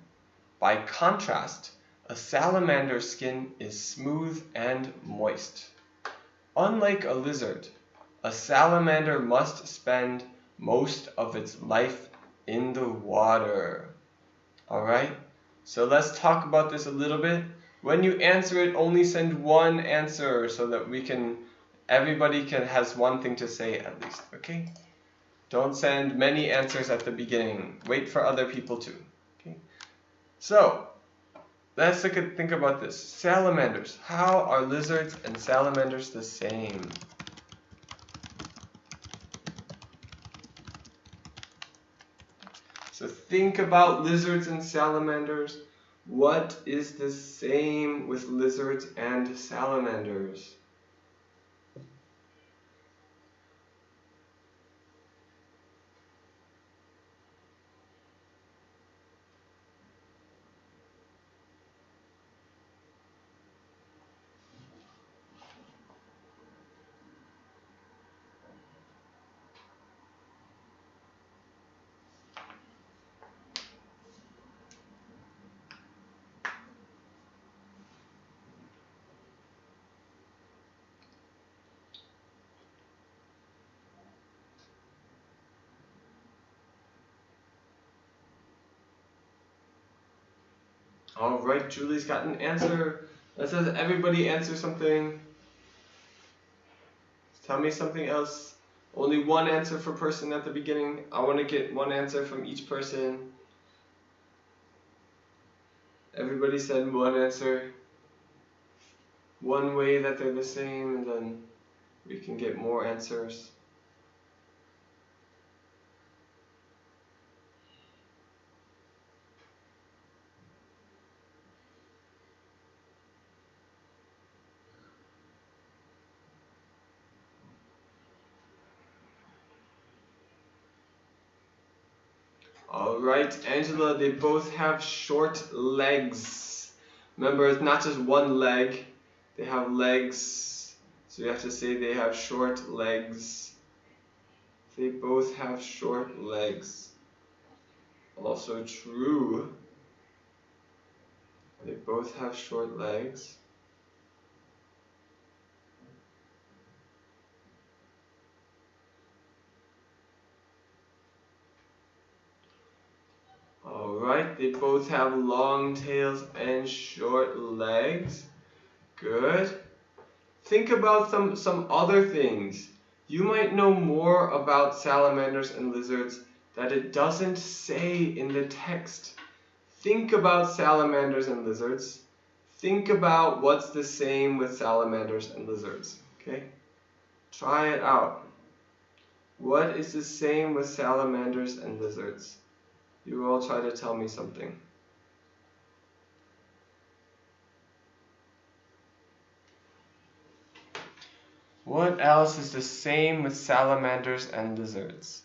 A: By contrast, a salamander's skin is smooth and moist. Unlike a lizard, a salamander must spend most of its life in the water. Alright, so let's talk about this a little bit. When you answer it, only send one answer so that we can Everybody has one thing to say at least, okay? Don't send many answers at the beginning. Wait for other people too. Okay? So, let's think about this. Salamanders. How are lizards and salamanders the same? So think about lizards and salamanders. What is the same with lizards and salamanders? All right, Julie's got an answer. Let's have everybody answer something. Tell me something else. Only one answer per person at the beginning. I want to get one answer from each person. Everybody said one answer. One way that they're the same, and then we can get more answers. Alright, Angela, they both have short legs. Remember, it's not just one leg, they have legs. So you have to say they have short legs. They both have short legs. Also true. They both have short legs. Alright, they both have long tails and short legs. Good. Think about some other things. You might know more about salamanders and lizards that it doesn't say in the text. Think about salamanders and lizards. Think about what's the same with salamanders and lizards. Okay? Try it out. What is the same with salamanders and lizards? You all try to tell me something. What else is the same with salamanders and lizards?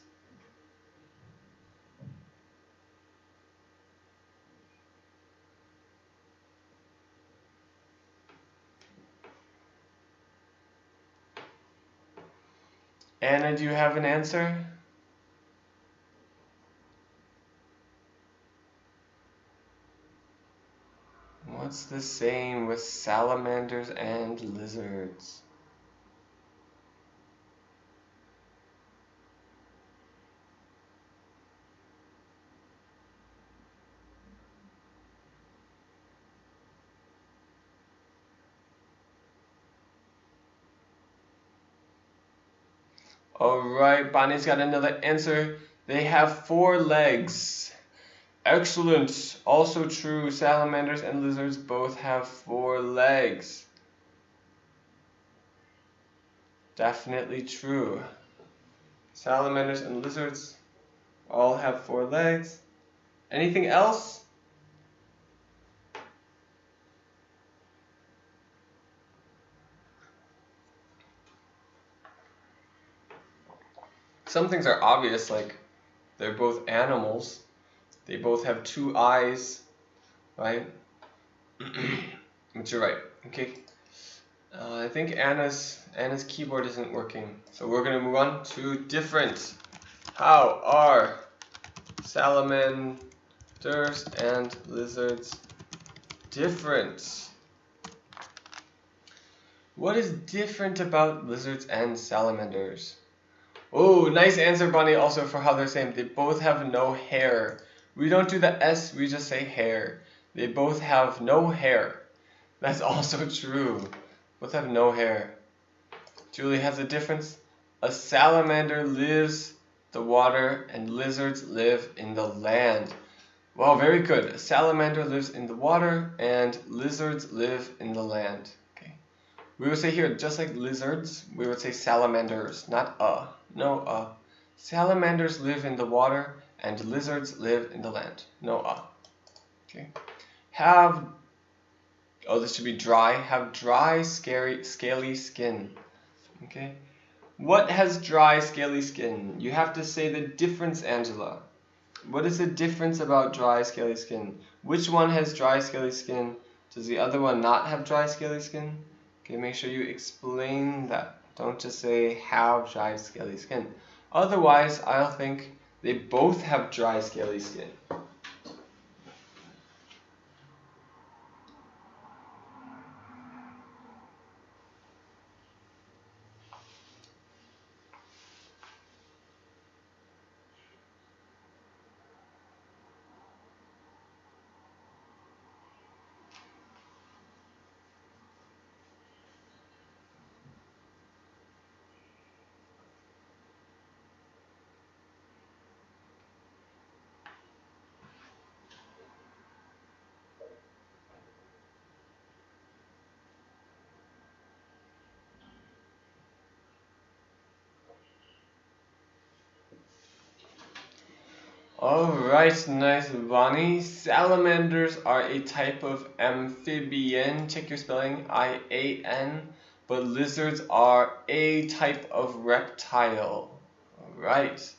A: Anna, do you have an answer? What's the same with salamanders and lizards? Alright, Bonnie's got another answer. They have 4 legs. Excellent. Also true. Salamanders and lizards both have 4 legs. Definitely true. Salamanders and lizards all have 4 legs. Anything else? Some things are obvious, like they're both animals. They both have 2 eyes, right? But you're right. Okay. I think Anna's keyboard isn't working, so we're gonna move on to different. How are salamanders and lizards different? What is different about lizards and salamanders? Oh, nice answer, Bonnie, also for how they're same. They both have no hair. We don't do the S, we just say hair. They both have no hair. That's also true. Both have no hair. Julie has a difference. A salamander lives the water and lizards live in the land. Well, very good. A salamander lives in the water and lizards live in the land. Okay. We would say here, just like lizards, we would say salamanders, not a. No a. Salamanders live in the water and lizards live in the land. No a. Okay. Have, oh, this should be dry. Have dry, scaly skin. Okay. What has dry, scaly skin? You have to say the difference, Angela. What is the difference about dry, scaly skin? Which one has dry, scaly skin? Does the other one not have dry, scaly skin? Okay, make sure you explain that. Don't just say have dry, scaly skin. Otherwise, I'll think they both have dry, scaly skin. Alright, nice, Bonnie. Salamanders are a type of amphibian. Check your spelling, I-A-N. But lizards are a type of reptile. Alright.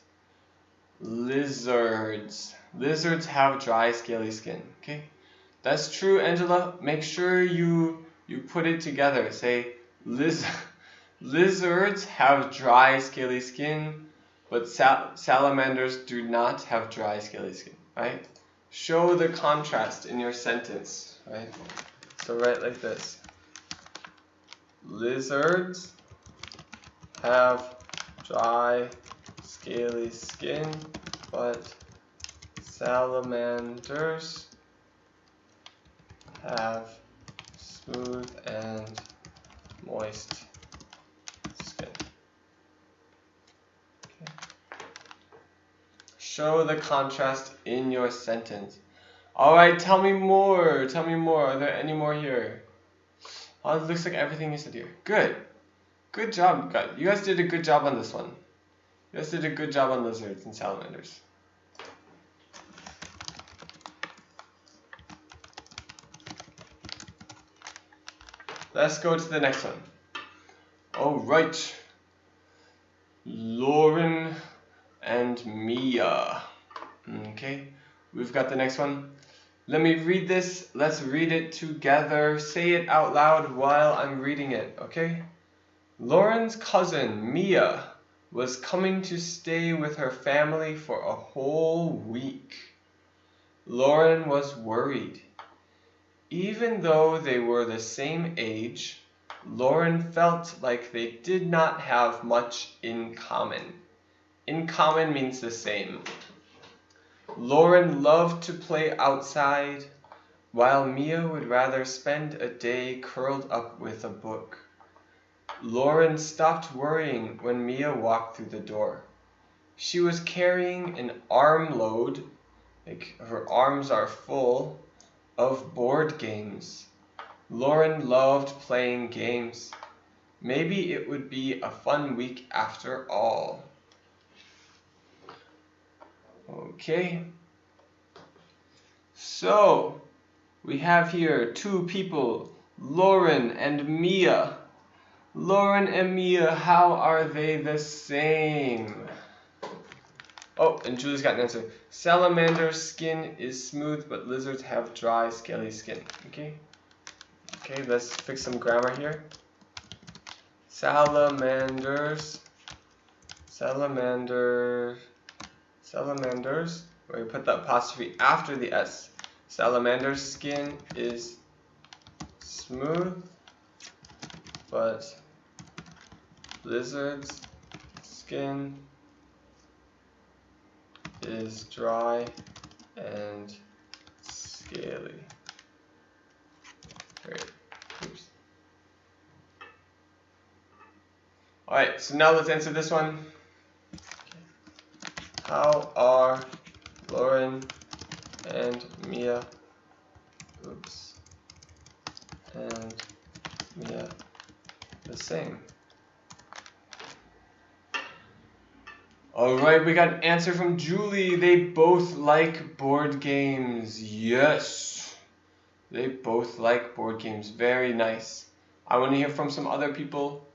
A: Lizards. Lizards have dry, scaly skin. Okay? That's true, Angela. Make sure you put it together. Say, lizards have dry, scaly skin. But salamanders do not have dry, scaly skin, right? Show the contrast in your sentence, right? So write like this. Lizards have dry, scaly skin, but salamanders have smooth and moist skin. Show the contrast in your sentence. Alright, tell me more. Tell me more. Are there any more here? Oh, it looks like everything you said here. Good. Good job, guys. You guys did a good job on this one. You guys did a good job on lizards and salamanders. Let's go to the next one. Alright. Lauren and Mia. Okay, we've got the next one. Let me read this. Let's read it together. Say it out loud while I'm reading it, okay? Lauren's cousin, Mia, was coming to stay with her family for a whole week. Lauren was worried. Even though they were the same age, Lauren felt like they did not have much in common. In common means the same. Lauren loved to play outside, while Mia would rather spend a day curled up with a book. Lauren stopped worrying when Mia walked through the door. She was carrying an armload, like her arms are full, of board games. Lauren loved playing games. Maybe it would be a fun week after all. Okay. So, we have here two people, Lauren and Mia. Lauren and Mia, how are they the same? Oh, and Julie's got an answer. Salamander's skin is smooth, but lizards have dry, scaly skin. Okay? Okay, let's fix some grammar here. Salamanders, where we put the apostrophe after the S. Salamander's skin is smooth, but lizard's skin is dry and scaly. Great. Oops. Alright, so now let's answer this one. How are Lauren and Mia and Mia the same? Alright, we got an answer from Julie. They both like board games. Yes. They both like board games. Very nice. I want to hear from some other people.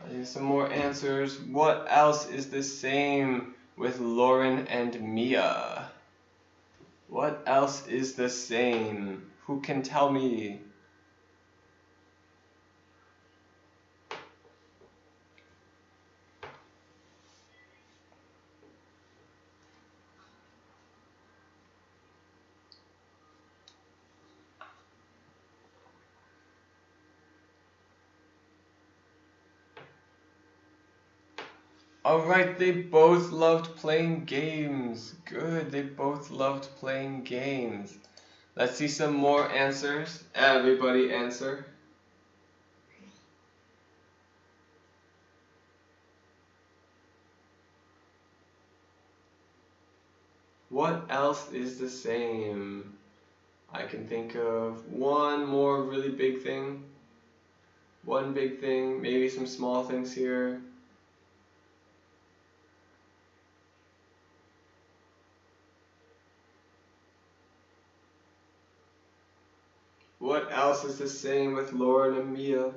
A: I need some more answers. What else is the same with Lauren and Mia? What else is the same? Who can tell me? Alright, they both loved playing games. Good, they both loved playing games. Let's see some more answers. Everybody answer. What else is the same? I can think of one more really big thing. One big thing, maybe some small things here. What else is the same with Lauren and Mia?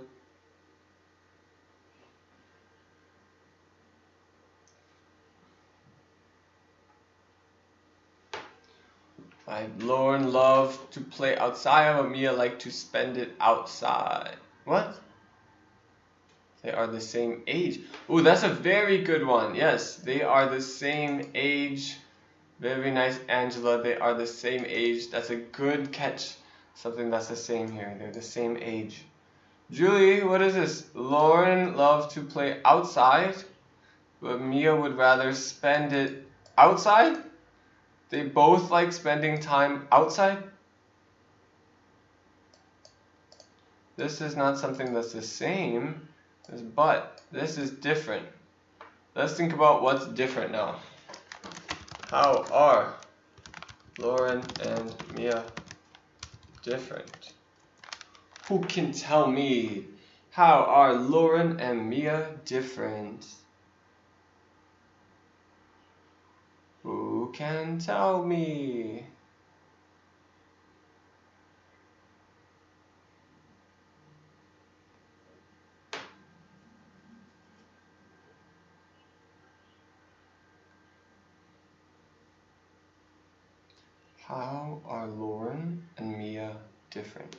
A: Lauren loved to play outside, but Mia liked to spend it outside. What? They are the same age. Oh, that's a very good one. Yes, they are the same age. Very nice, Angela. They are the same age. That's a good catch. Something that's the same here. They're the same age. Julie, what is this? Lauren loves to play outside, but Mia would rather spend it outside? They both like spending time outside? This is not something that's the same, but this is different. Let's think about what's different now. How are Lauren and Mia different? Who can tell me? How are Lauren and Mia different? Who can tell me? How are Lauren and Mia different?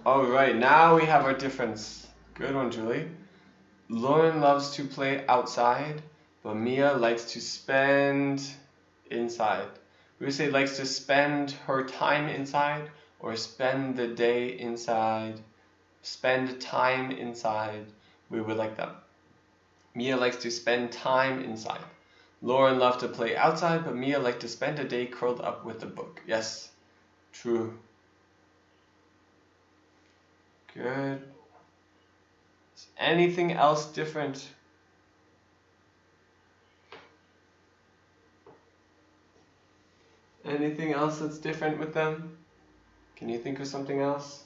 A: Alright, now we have our difference. Good one, Julie. Lauren loves to play outside, but Mia likes to spend inside. We would say likes to spend her time inside or spend the day inside. Spend time inside. We would like that. Mia likes to spend time inside. Lauren loved to play outside, but Mia liked to spend a day curled up with a book. Yes, true. Good. Is anything else different? Anything else that's different with them? Can you think of something else?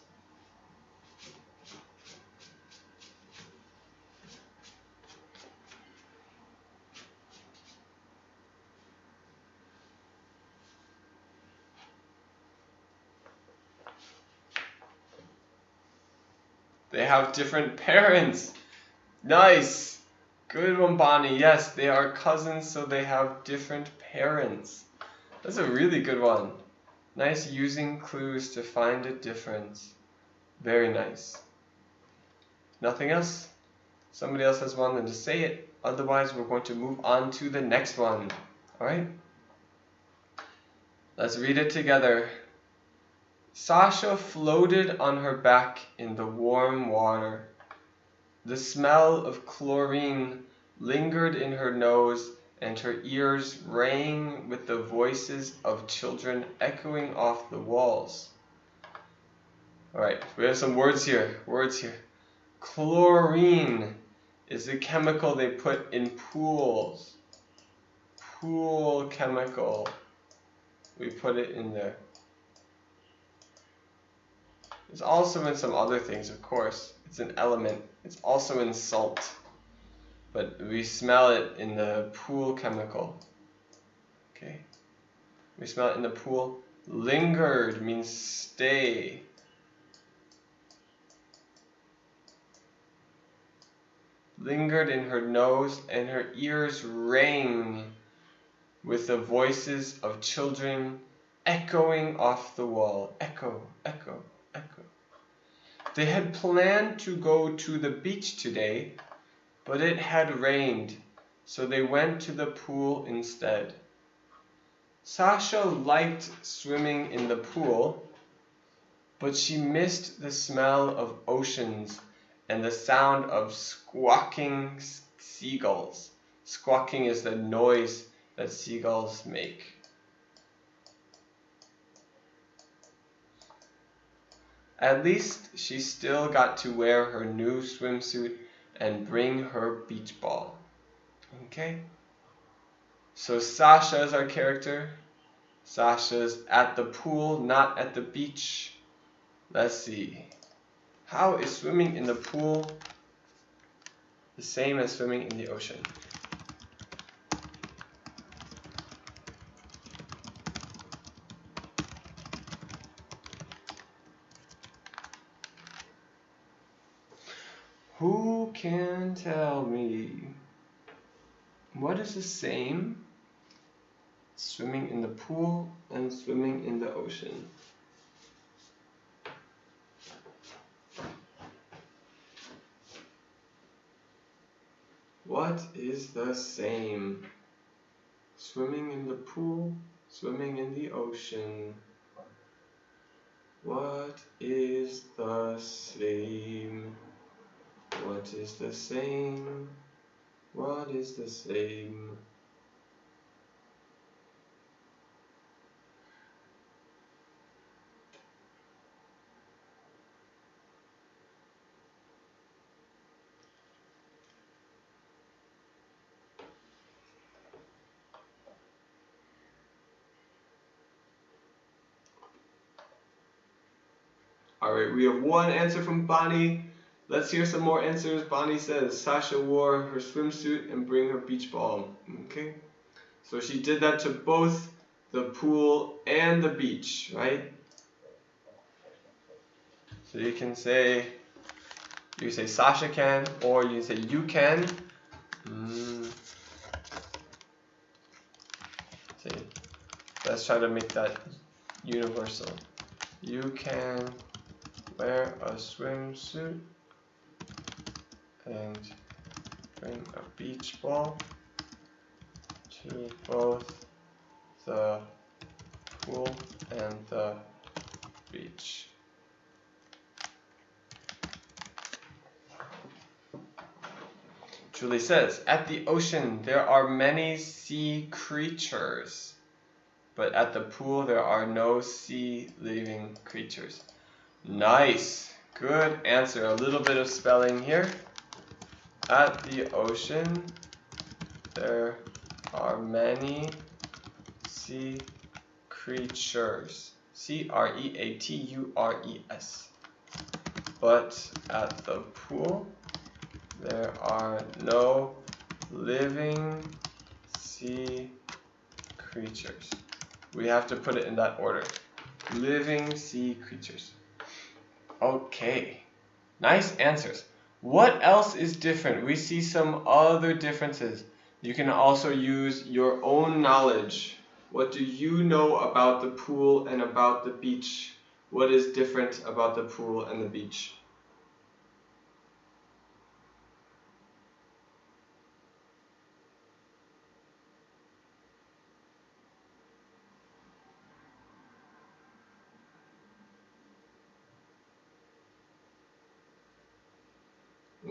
A: They have different parents. Nice. Good one, Bonnie. Yes, they are cousins, so they have different parents. That's a really good one. Nice using clues to find a difference. Very nice. Nothing else? Somebody else has one, then just say it. Otherwise, we're going to move on to the next one. Alright? Let's read it together. Sasha floated on her back in the warm water. The smell of chlorine lingered in her nose, and her ears rang with the voices of children echoing off the walls. Alright, we have some words here. Chlorine is the chemical they put in pools. Pool chemical. We put it in there. It's also in some other things, of course. It's an element. It's also in salt. But we smell it in the pool chemical. Okay. We smell it in the pool. Lingered means stay. Lingered in her nose, and her ears rang with the voices of children echoing off the wall. Echo, echo, echo. They had planned to go to the beach today, but it had rained, so they went to the pool instead. Sasha liked swimming in the pool, but she missed the smell of oceans and the sound of squawking seagulls. Squawking is the noise that seagulls make. At least she still got to wear her new swimsuit and bring her beach ball. Okay? So Sasha is our character. Sasha's at the pool, not at the beach. Let's see. How is swimming in the pool the same as swimming in the ocean? Who can tell me what is the same swimming in the pool and swimming in the ocean? What is the same? Swimming in the pool, swimming in the ocean. What is the same? What is the same? What is the same? Alright, we have one answer from Bonnie. Let's hear some more answers. Bonnie says Sasha wore her swimsuit and bring her beach ball. Okay? So she did that to both the pool and the beach, right? So you can say Sasha can, or you can say you can. Say, let's try to make that universal. You can wear a swimsuit and bring a beach ball to both the pool and the beach. Julie says, at the ocean there are many sea creatures, but at the pool there are no sea living creatures. Nice, good answer. A little bit of spelling here. At the ocean there are many sea creatures. creatures. But at the pool there are no living sea creatures. We have to put it in that order. Living sea creatures. Okay. Nice answers. What else is different? We see some other differences. You can also use your own knowledge. What do you know about the pool and about the beach? What is different about the pool and the beach?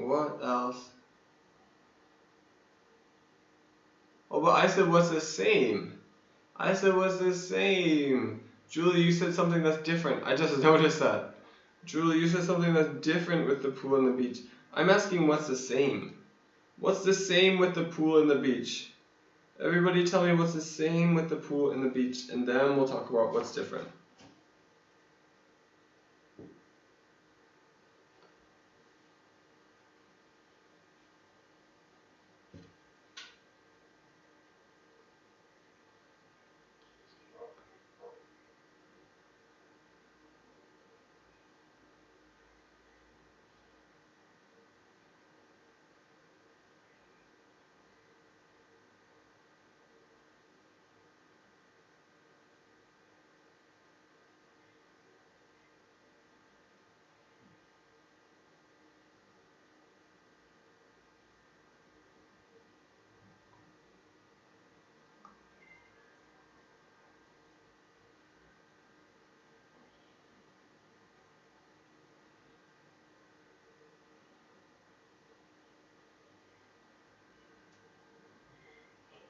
A: What else? Oh, but I said what's the same? I said what's the same? Julie, you said something that's different. I just noticed that. Julie, you said something that's different with the pool and the beach. I'm asking what's the same? What's the same with the pool and the beach? Everybody tell me what's the same with the pool and the beach, and then we'll talk about what's different.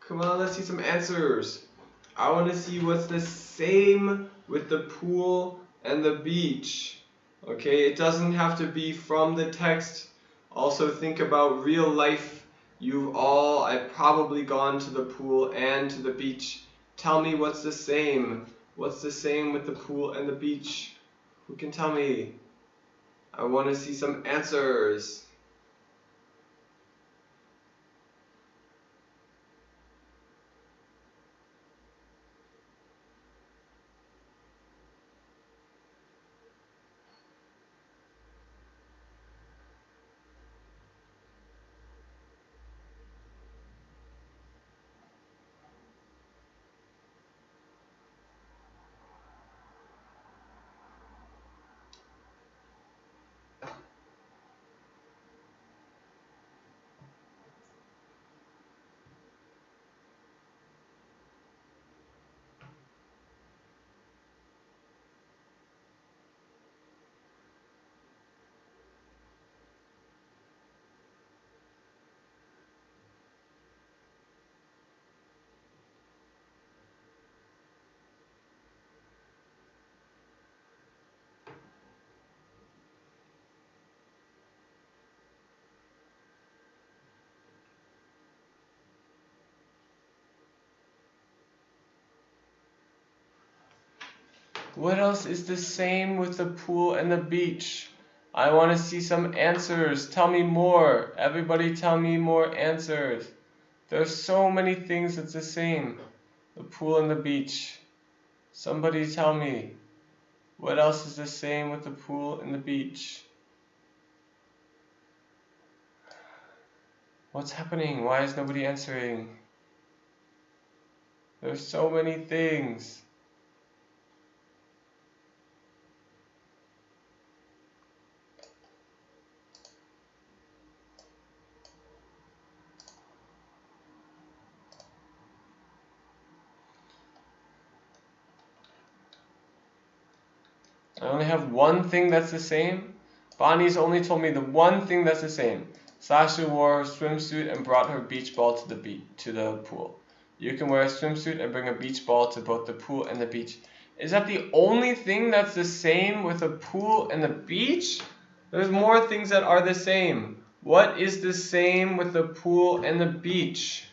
A: Come on, let's see some answers. I want to see what's the same with the pool and the beach. Okay, it doesn't have to be from the text. Also think about real life. I've probably gone to the pool and to the beach. Tell me what's the same. What's the same with the pool and the beach? Who can tell me? I want to see some answers. What else is the same with the pool and the beach? I want to see some answers. Tell me more. Everybody tell me more answers. There's so many things that's the same. The pool and the beach. Somebody tell me. What else is the same with the pool and the beach? What's happening? Why is nobody answering? There's so many things. I only have one thing that's the same. Bonnie's only told me the one thing that's the same. Sasha wore a swimsuit and brought her beach ball to the pool. You can wear a swimsuit and bring a beach ball to both the pool and the beach. Is that the only thing that's the same with the pool and the beach? There's more things that are the same. What is the same with the pool and the beach?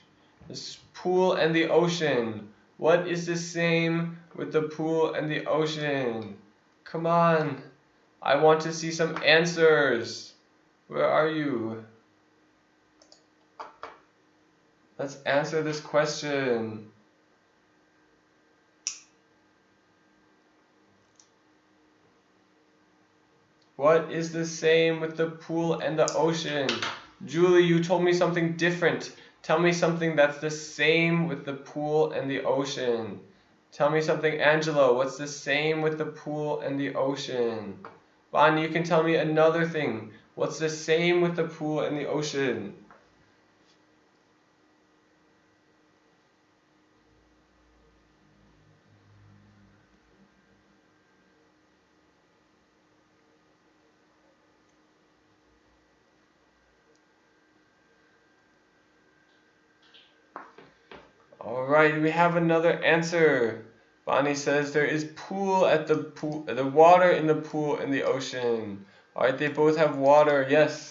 A: The pool and the ocean. What is the same with the pool and the ocean? Come on. I want to see some answers. Where are you? Let's answer this question. What is the same with the pool and the ocean? Julie, you told me something different. Tell me something that's the same with the pool and the ocean. Tell me something, Angelo. What's the same with the pool and the ocean? Bonnie, you can tell me another thing. What's the same with the pool and the ocean? Alright, we have another answer. Bonnie says there is pool at the pool, the water in the pool in the ocean. Alright, they both have water, yes.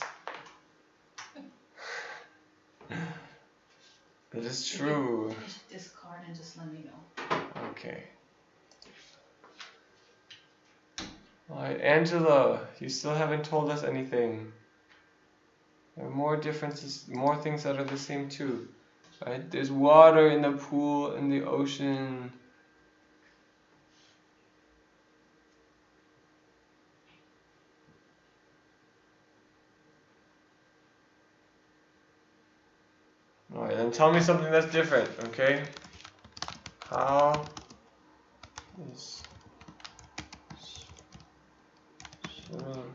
A: That is true.
B: Finish this card and just let me know.
A: Okay. Alright, Angela, you still haven't told us anything. There are more differences, more things that are the same too. Right? There's water in the pool in the ocean. Alright, then tell me something that's different, okay? How is swimming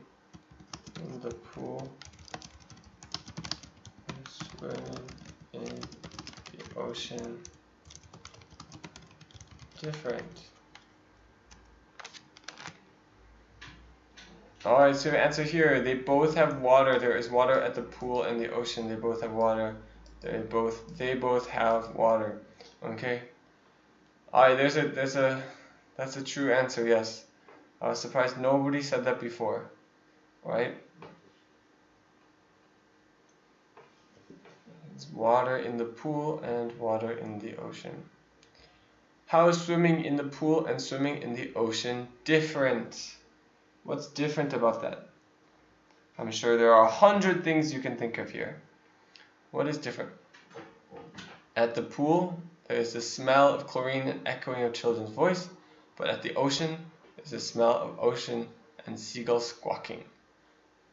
A: in the pool and swimming in the ocean different? Alright, so answer here. They both have water. There is water at the pool and the ocean. They both have water. They both have water. Okay? Alright, that's a true answer, yes. I was surprised nobody said that before. Right? It's water in the pool and water in the ocean. How is swimming in the pool and swimming in the ocean different? What's different about that? I'm sure there are 100 things you can think of here. What is different? At the pool, there is the smell of chlorine and echoing of children's voice, but at the ocean, there's the smell of ocean and seagulls squawking.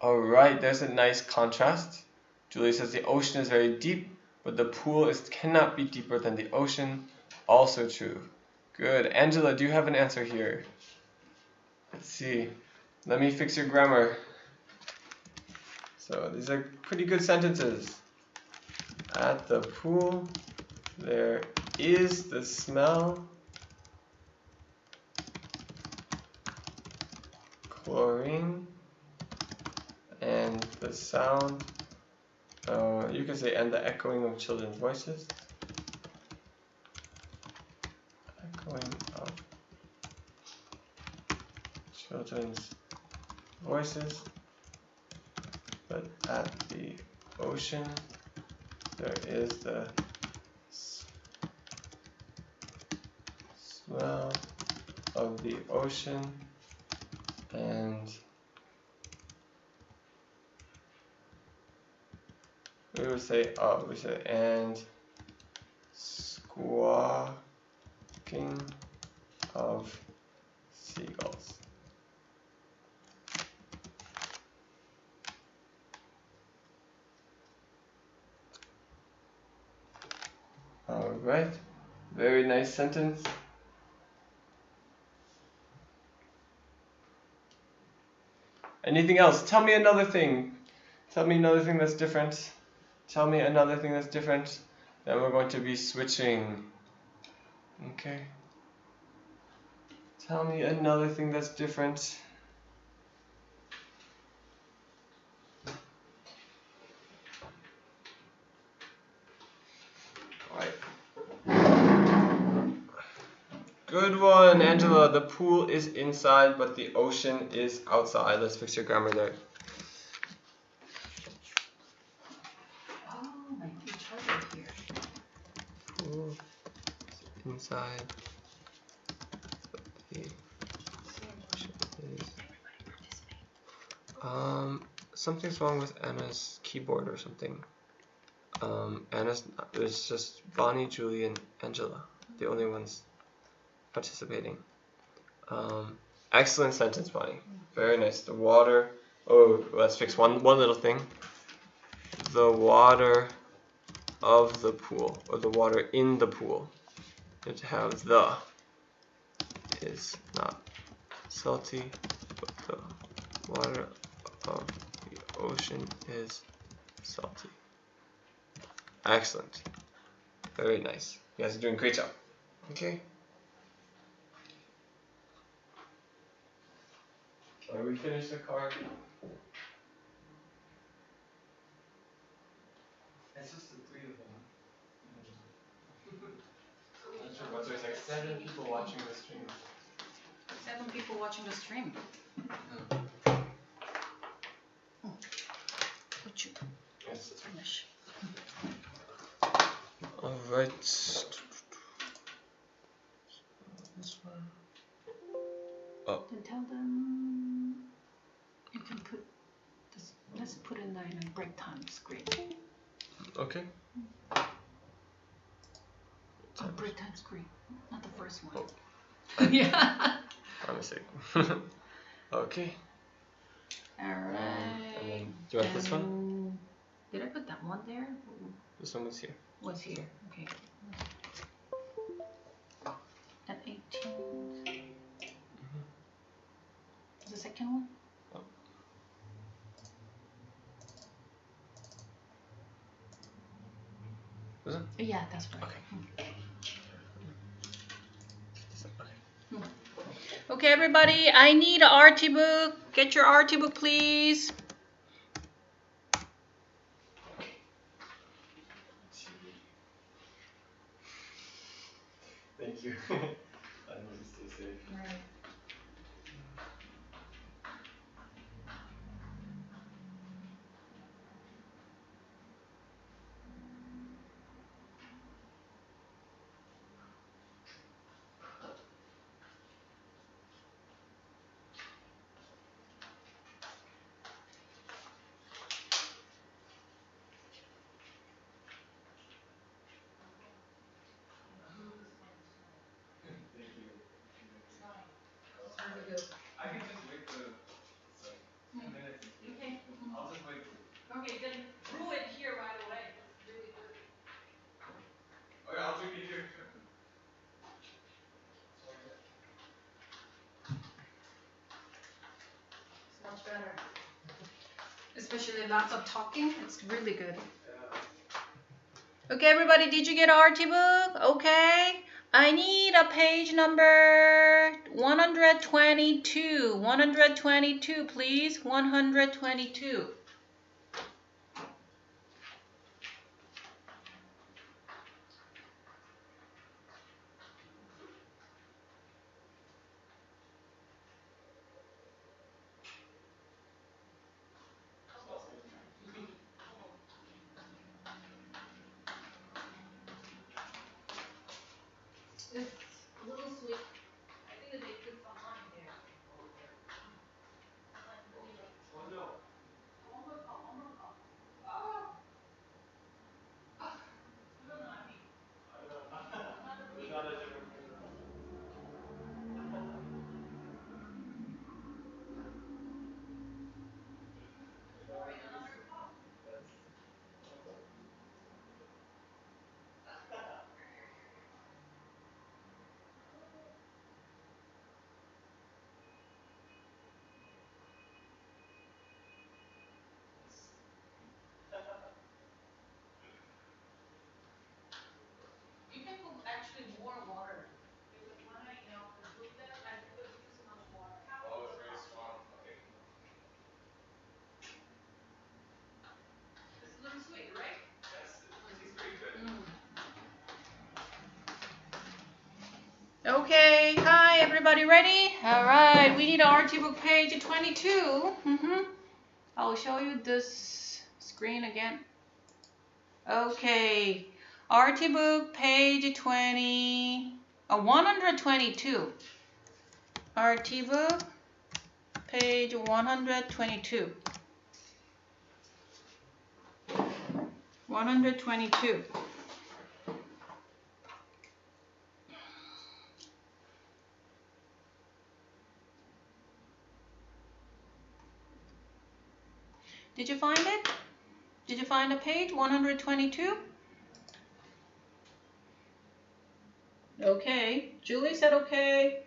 A: Alright, there's a nice contrast. Julie says the ocean is very deep, but the pool cannot be deeper than the ocean. Also true. Good. Angela, do you have an answer here? Let's see. Let me fix your grammar. So these are pretty good sentences. At the pool, there is the smell chlorine and the sound, you can say, and the echoing of children's voices. Echoing of children's voices. But at the ocean, there is the smell of the ocean and we say and squawking of seagulls. Alright, very nice sentence. Anything else? Tell me another thing. Tell me another thing that's different. Tell me another thing that's different. Then we're going to be switching. Okay. Tell me another thing that's different. Good one, Angela. The pool is inside, but the ocean is outside. Let's fix your grammar there.
B: Oh, my new charger here.
A: Pool is inside, but the ocean is. Something's wrong with Anna's keyboard or something. It's just Bonnie, Julie, and Angela, the only ones participating. Excellent sentence, Bonnie. Very nice. The water. Oh, let's fix one little thing. The water of the pool, or the water in the pool. It have the is not salty, but the water of the ocean is salty. Excellent. Very nice. You guys are doing a great job. Okay. Are we finished the card? It's just the three of them. sure, but there's like 7 people watching the stream.
B: 7 people watching the stream. Yes. Finish.
A: Alright. This one. Oh.
B: Then tell them you can put this. Let's put in the break time screen.
A: Okay.
B: Oh, break time screen, not the first one.
A: Oh.
B: Yeah.
A: Honestly. Okay.
B: Alright.
A: And then, do you want this one?
B: Did I put that one there?
A: This one was here.
B: Was here. Okay. At 18th. The second one?
A: Oh. Was it?
B: Yeah, that's right.
A: Okay.
B: Okay, everybody, I need an RT book. Get your RT book, please.
A: Thank you. I know you stay safe.
B: Right.
A: Thank you.
B: It's really good.
A: I can just wait for like 10 minutes.
B: Okay.
A: I'll just wait.
B: Okay, then brew it here right away. It's really good.
A: Okay, I'll drink it here.
B: It's much better. Especially lots of talking. It's really good. Okay, everybody, did you get an RT book? Okay. I need a page number 122. 122, please. 122. It's a little sweet. I think that they put some honey there.
A: Oh no.
B: One more cup, one more cup. Oh. 이건 아니.
A: There's not a different flavor.
B: Pour in another cup. You can put actually more water. Because when I, brewed that, I put too much water. Half
A: Oh,
B: of
A: it's
B: the
A: very
B: cup.
A: strong. Okay.
B: It's a little sweet, right?
A: Yes, it tastes very good.
B: Okay, hi, everybody ready? All right, we need our RT book page 22. I'll show you this screen again. Okay, RT book page 122. RT book page 122. 122. Did you find it? Did you find the page 122? Okay, Julie said okay.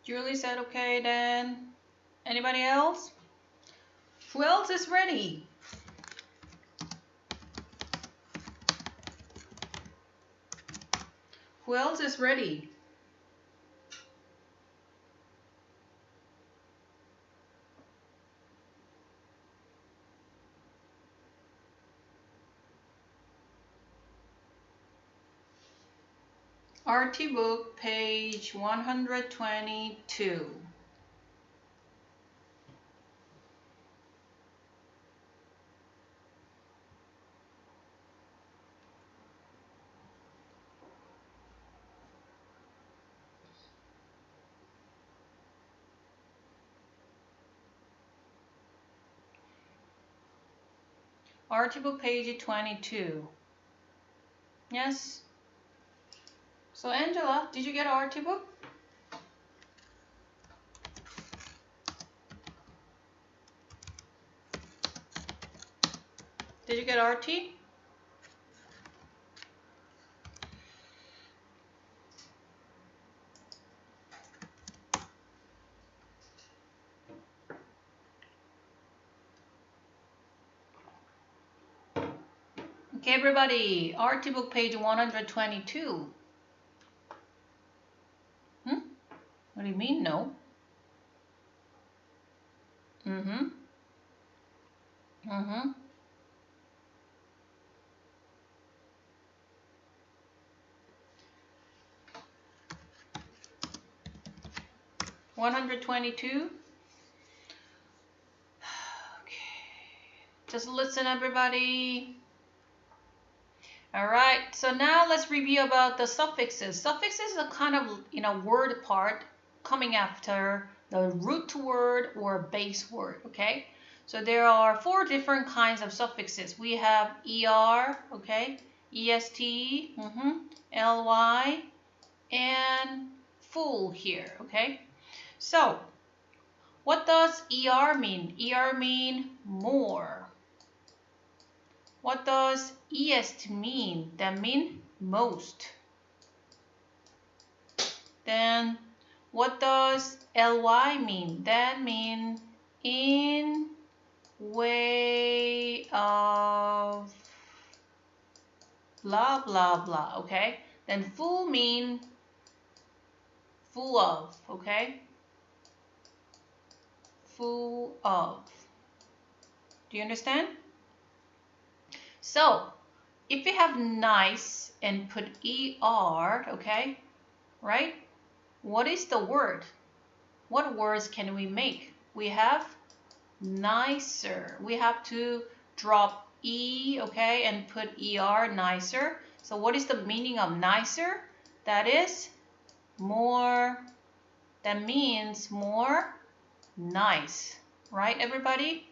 B: Julie said okay then. Anybody else? Who else is ready? Who else is ready? RT book, page 122. RT book, page 22. Yes? So Angela, did you get RT book? Did you get RT? Okay, everybody, RT book, page 122. What do you mean, no? 122. Okay. Just listen, everybody. Alright, so now let's review about the suffixes. Suffixes are kind of, word part coming after the root word or base word, okay? So there are 4 different kinds of suffixes. We have ER, okay, EST, LY, and full here, okay? So, what does ER mean? ER mean more. What does EST mean? That means most. Then what does LY mean? That means in way of blah blah blah, okay? Then full mean full of, okay? Full of. Do you understand? So if we have nice and put ER, okay, right? What is the word? What words can we make? We have nicer. We have to drop E, okay, and put ER, nicer. So what is the meaning of nicer? That is more, that means more nice, right, everybody?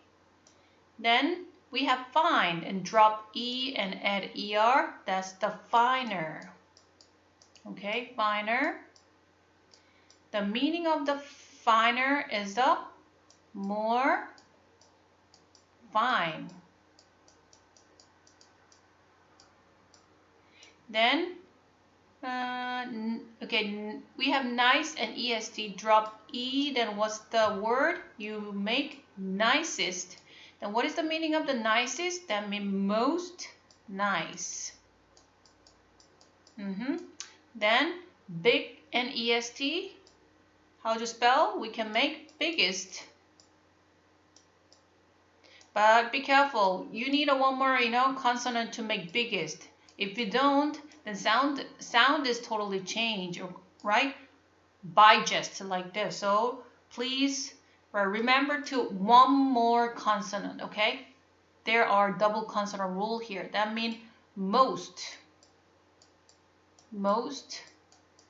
B: Then we have fine and drop E and add ER. That's the finer. Okay, finer. The meaning of the finer is the more fine. Then, okay, we have nice and EST. Drop E, then what's the word? You make nicest. Then what is the meaning of the nicest? That means most nice. Then big and EST. How to spell? We can make biggest. But be careful. You need a one more, consonant to make biggest. If you don't, then sound is totally changed, right? Digest like this. So please remember to one more consonant, okay? There are double consonant rule here. That means most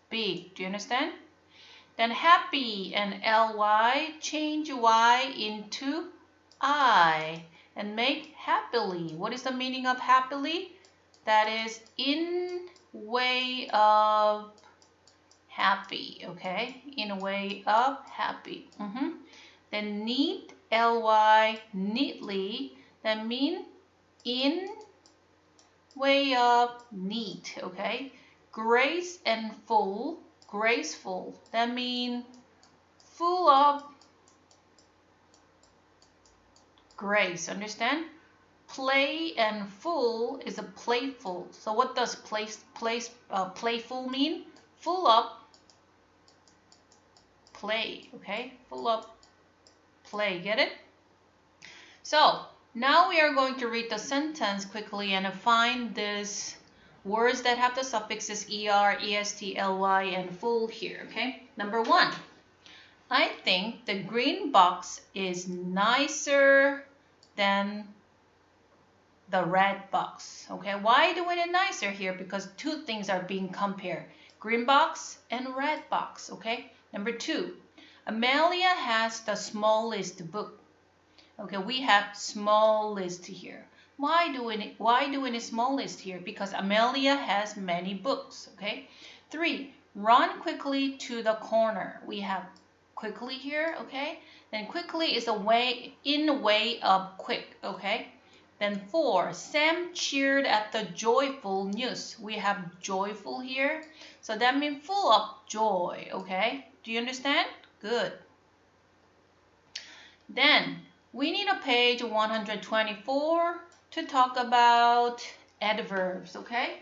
B: big. Do you understand? Then happy and ly, change y into I and make happily. What is the meaning of happily? That is in way of happy, okay? In a way of happy. Then neat, ly, neatly, that means in way of neat, okay? Grace and full, graceful, that means full of grace, understand? Play and full is a playful. So what does playful mean? Full of play, okay? Full of play, get it? So now we are going to read the sentence quickly and find these words that have the suffixes er, est, ly, and full here, okay? Number 1, I think the green box is nicer than the red box, okay? Why do we need nicer here? Because two things are being compared, green box and red box, okay? Number 2, Amelia has the smallest book. Okay, we have small list here. Why do we need small list here? Because Amelia has many books, okay? 3, run quickly to the corner. We have quickly here, okay? Then quickly is a way, in a way of quick, okay? Then 4, Sam cheered at the joyful news. We have joyful here. So that means full of joy, okay? Do you understand? Good. Then we need a page 124 to talk about adverbs, okay?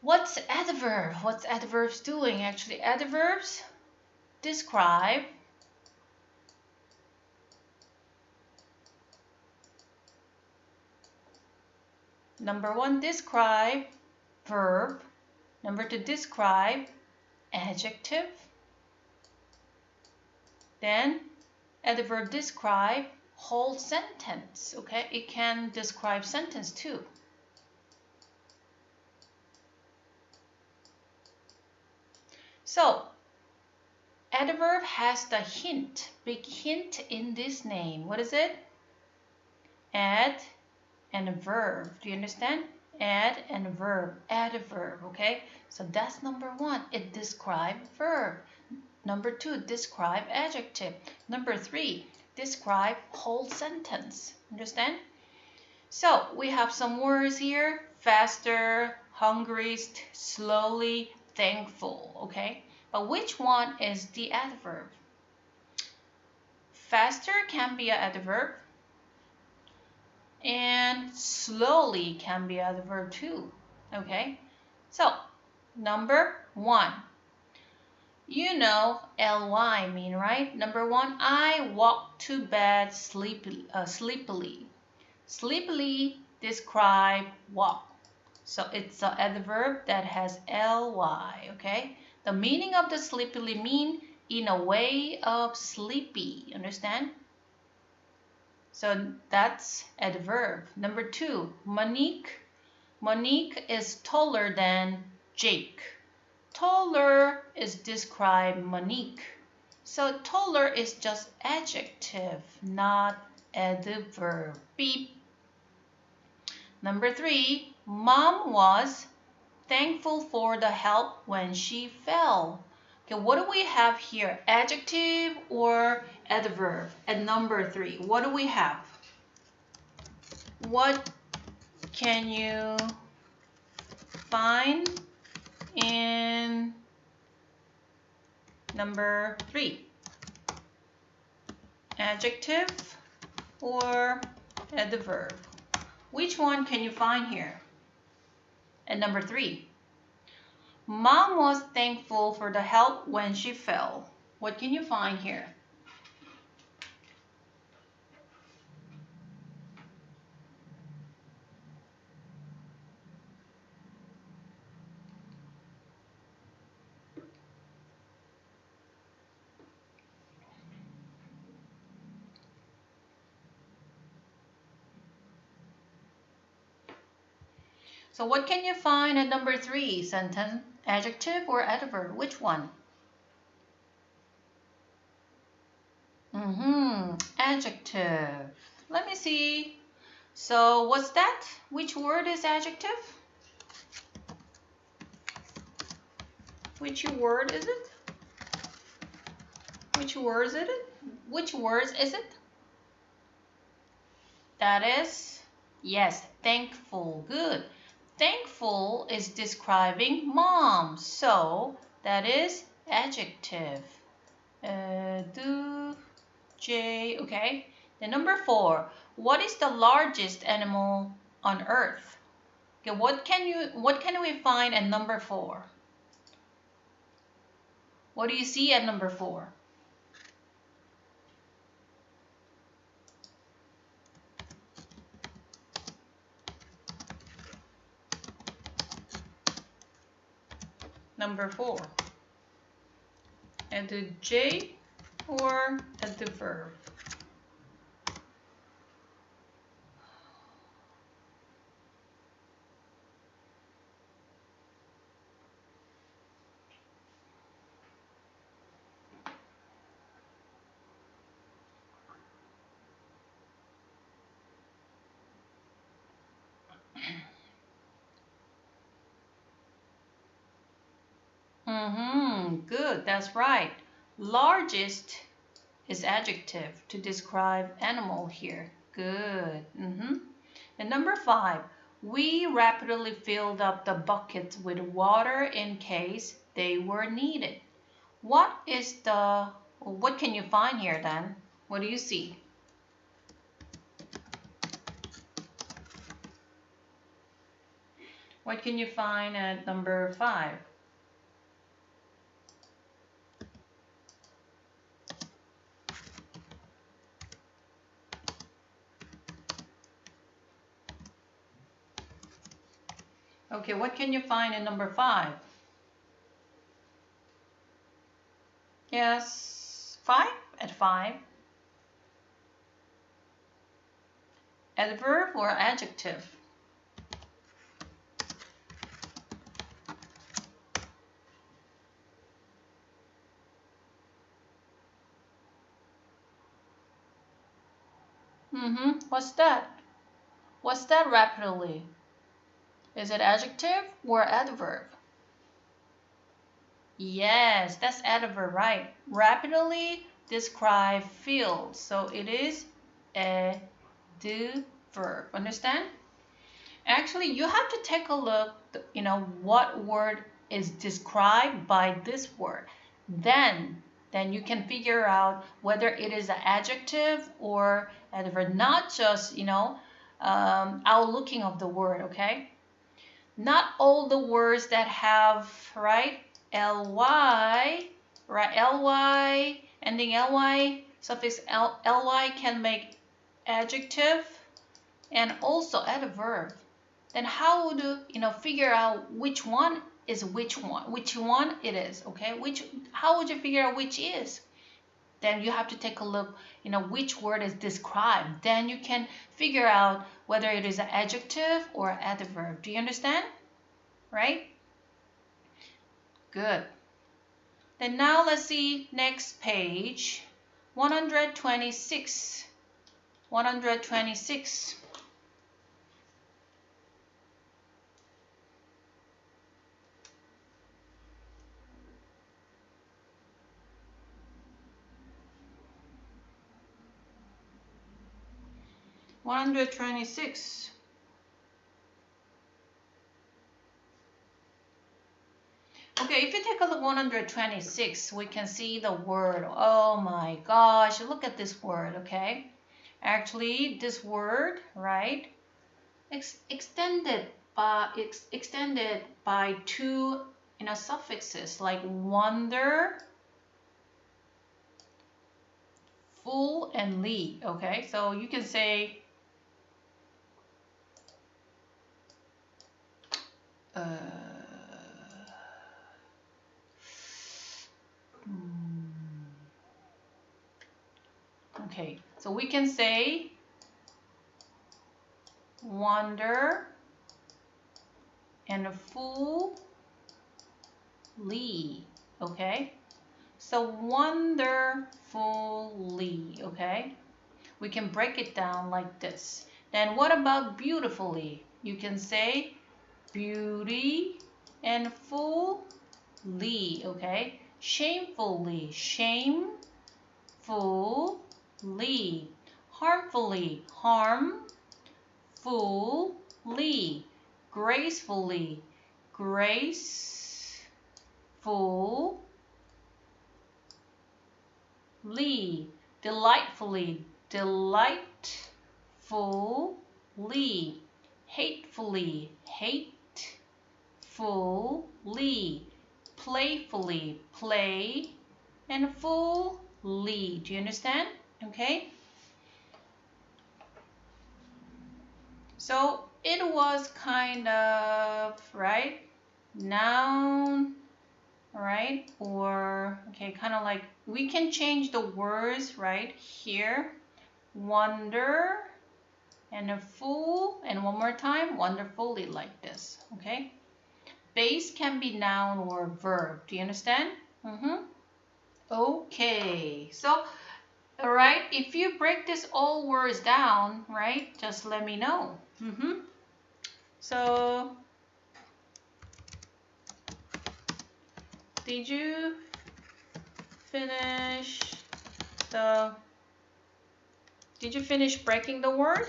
B: What's adverb? What's adverbs doing? Actually, adverbs describe number 1, describe verb. Number 2, describe adjective. Then adverb describe whole sentence, okay? It can describe sentence too. So adverb has the hint, big hint in this name. What is it? Add and a verb. Do you understand? Add and a verb. Add a verb, okay? So that's number 1. It describes verb. Number 2, describe adjective. Number 3, describe whole sentence. Understand? So we have some words here. Faster, hungriest, slowly, thankful, okay? But which one is the adverb? Faster can be an adverb, and slowly can be an adverb too, okay? So number 1, you know ly mean, right? Number 1, I walked to bed sleepily. Sleepily describe walk. So it's an adverb that has ly, okay? The meaning of the sleepily mean in a way of sleepy, understand? So that's adverb. Number 2, Monique. Monique is taller than Jake. Taller is describe Monique. So taller is just adjective, not adverb. Beep. Number 3, Mom was thankful for the help when she fell. Okay, what do we have here? Adjective or adverb? At number 3, what do we have? What can you find in number 3? Adjective or adverb? Which one can you find here? At number 3, Mom was thankful for the help when she fell. What can you find here? So what can you find at number 3? Sentence, adjective or adverb? Which one? Adjective. Let me see. So what's that? Which word is adjective? Which word is it? Which word is it? Which words is it? That is, yes, thankful. Good. Thankful is describing mom. So that is adjective. Do, J, okay.
C: Then number 4, what is the largest animal on earth? Okay, what can we find at number 4? What do you see at number 4? Number 4. At the J or at the verb? Good, that's right. Largest is adjective to describe animal here. Good. And number 5, we rapidly filled up the buckets with water in case they were needed. What can you find here then? What do you see? What can you find at number 5? Okay, what can you find in number 5? Yes, 5 at 5. Adverb or adjective? What's that? What's that rapidly? Is it adjective or adverb? Yes, that's adverb, right? Rapidly describe fields. So it is a do verb. Understand? Actually, you have to take a look, what word is described by this word. Then you can figure out whether it is an adjective or adverb, not just, outlooking of the word, okay? Not all the words that have, right, ly, right, ly, ending ly, suffix ly can make adjective and also adverb. Then how would you figure out which one is which one it is, okay? How would you figure out which is? Then you have to take a look, which word is described. Then you can figure out whether it is an adjective or adverb. Do you understand? Right? Good. Then now let's see next page, 126. 126. 126. Okay, if you take a look 126, we can see the word. Oh my gosh, look at this word, okay? Actually, this word, right, extended by two suffixes like wonder, full, and ly, okay? So you can say okay, so we can say wonder and fully, okay? So wonderfully, okay? We can break it down like this. Then what about beautifully? You can say beauty and fully, okay? Shamefully, shamefully. Harmfully, harmfully. Gracefully, gracefully. Delightfully, delightfully, hatefully, hatefully, playfully, play, and fully. Do you understand? Okay. So it was kind of, right? Noun, right? Or, okay, kind of like, we can change the words right here. Wonder and a fool, and one more time, wonderfully, like this, okay? Base can be noun or verb. Do you understand? Okay, so, all right, if you break this all words down, right, just let me know. So, did you finish breaking the word?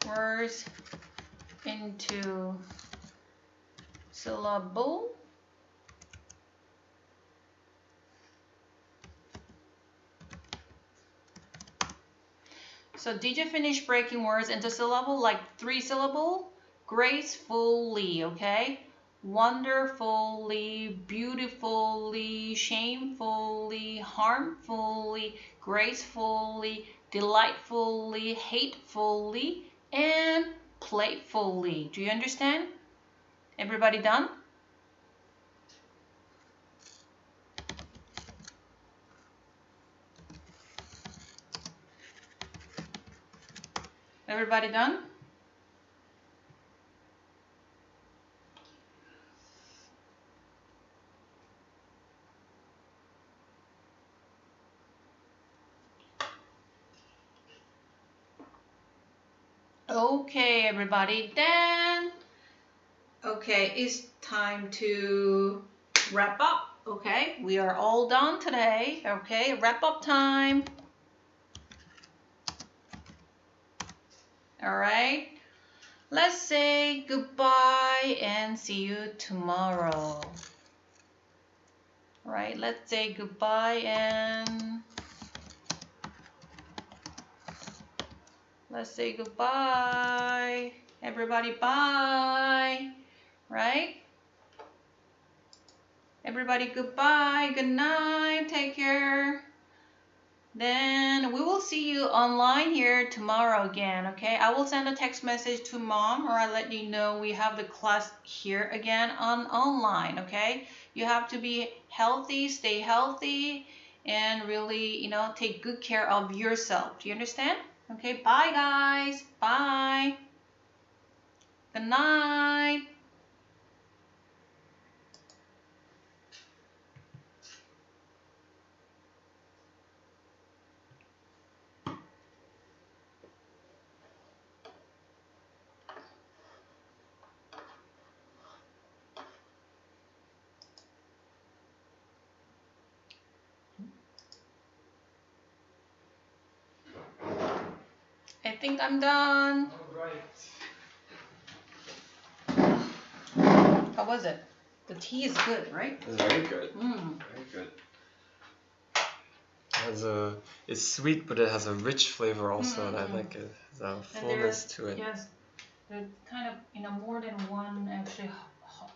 C: Words into syllable. So did you finish breaking words into syllable, like 3 syllable? Gracefully, okay? Wonderfully, beautifully, shamefully, harmfully, gracefully, delightfully, hatefully, and playfully. Do you understand? Everybody done? Everybody done? Okay, everybody, then, okay, it's time to wrap up. Okay, we are all done today. Okay, wrap up time. All right, let's say goodbye and see you tomorrow. All right, let's say goodbye and let's say goodbye. Everybody, bye. Right? Everybody, goodbye. Good night. Take care. Then we will see you online here tomorrow again, okay? I will send a text message to mom, or I'll let you know we have the class here again on online, okay? You have to be healthy, stay healthy, and really, take good care of yourself. Do you understand? Okay, bye guys. Bye. Good night. I think I'm done.
A: All right.
C: How was it? The tea is good, right?
A: It's very good.
C: Mm.
A: Very good. It's sweet, but it has a rich flavor also, and I like it. There's a fullness to it.
C: Yes, there's kind of, more than one actually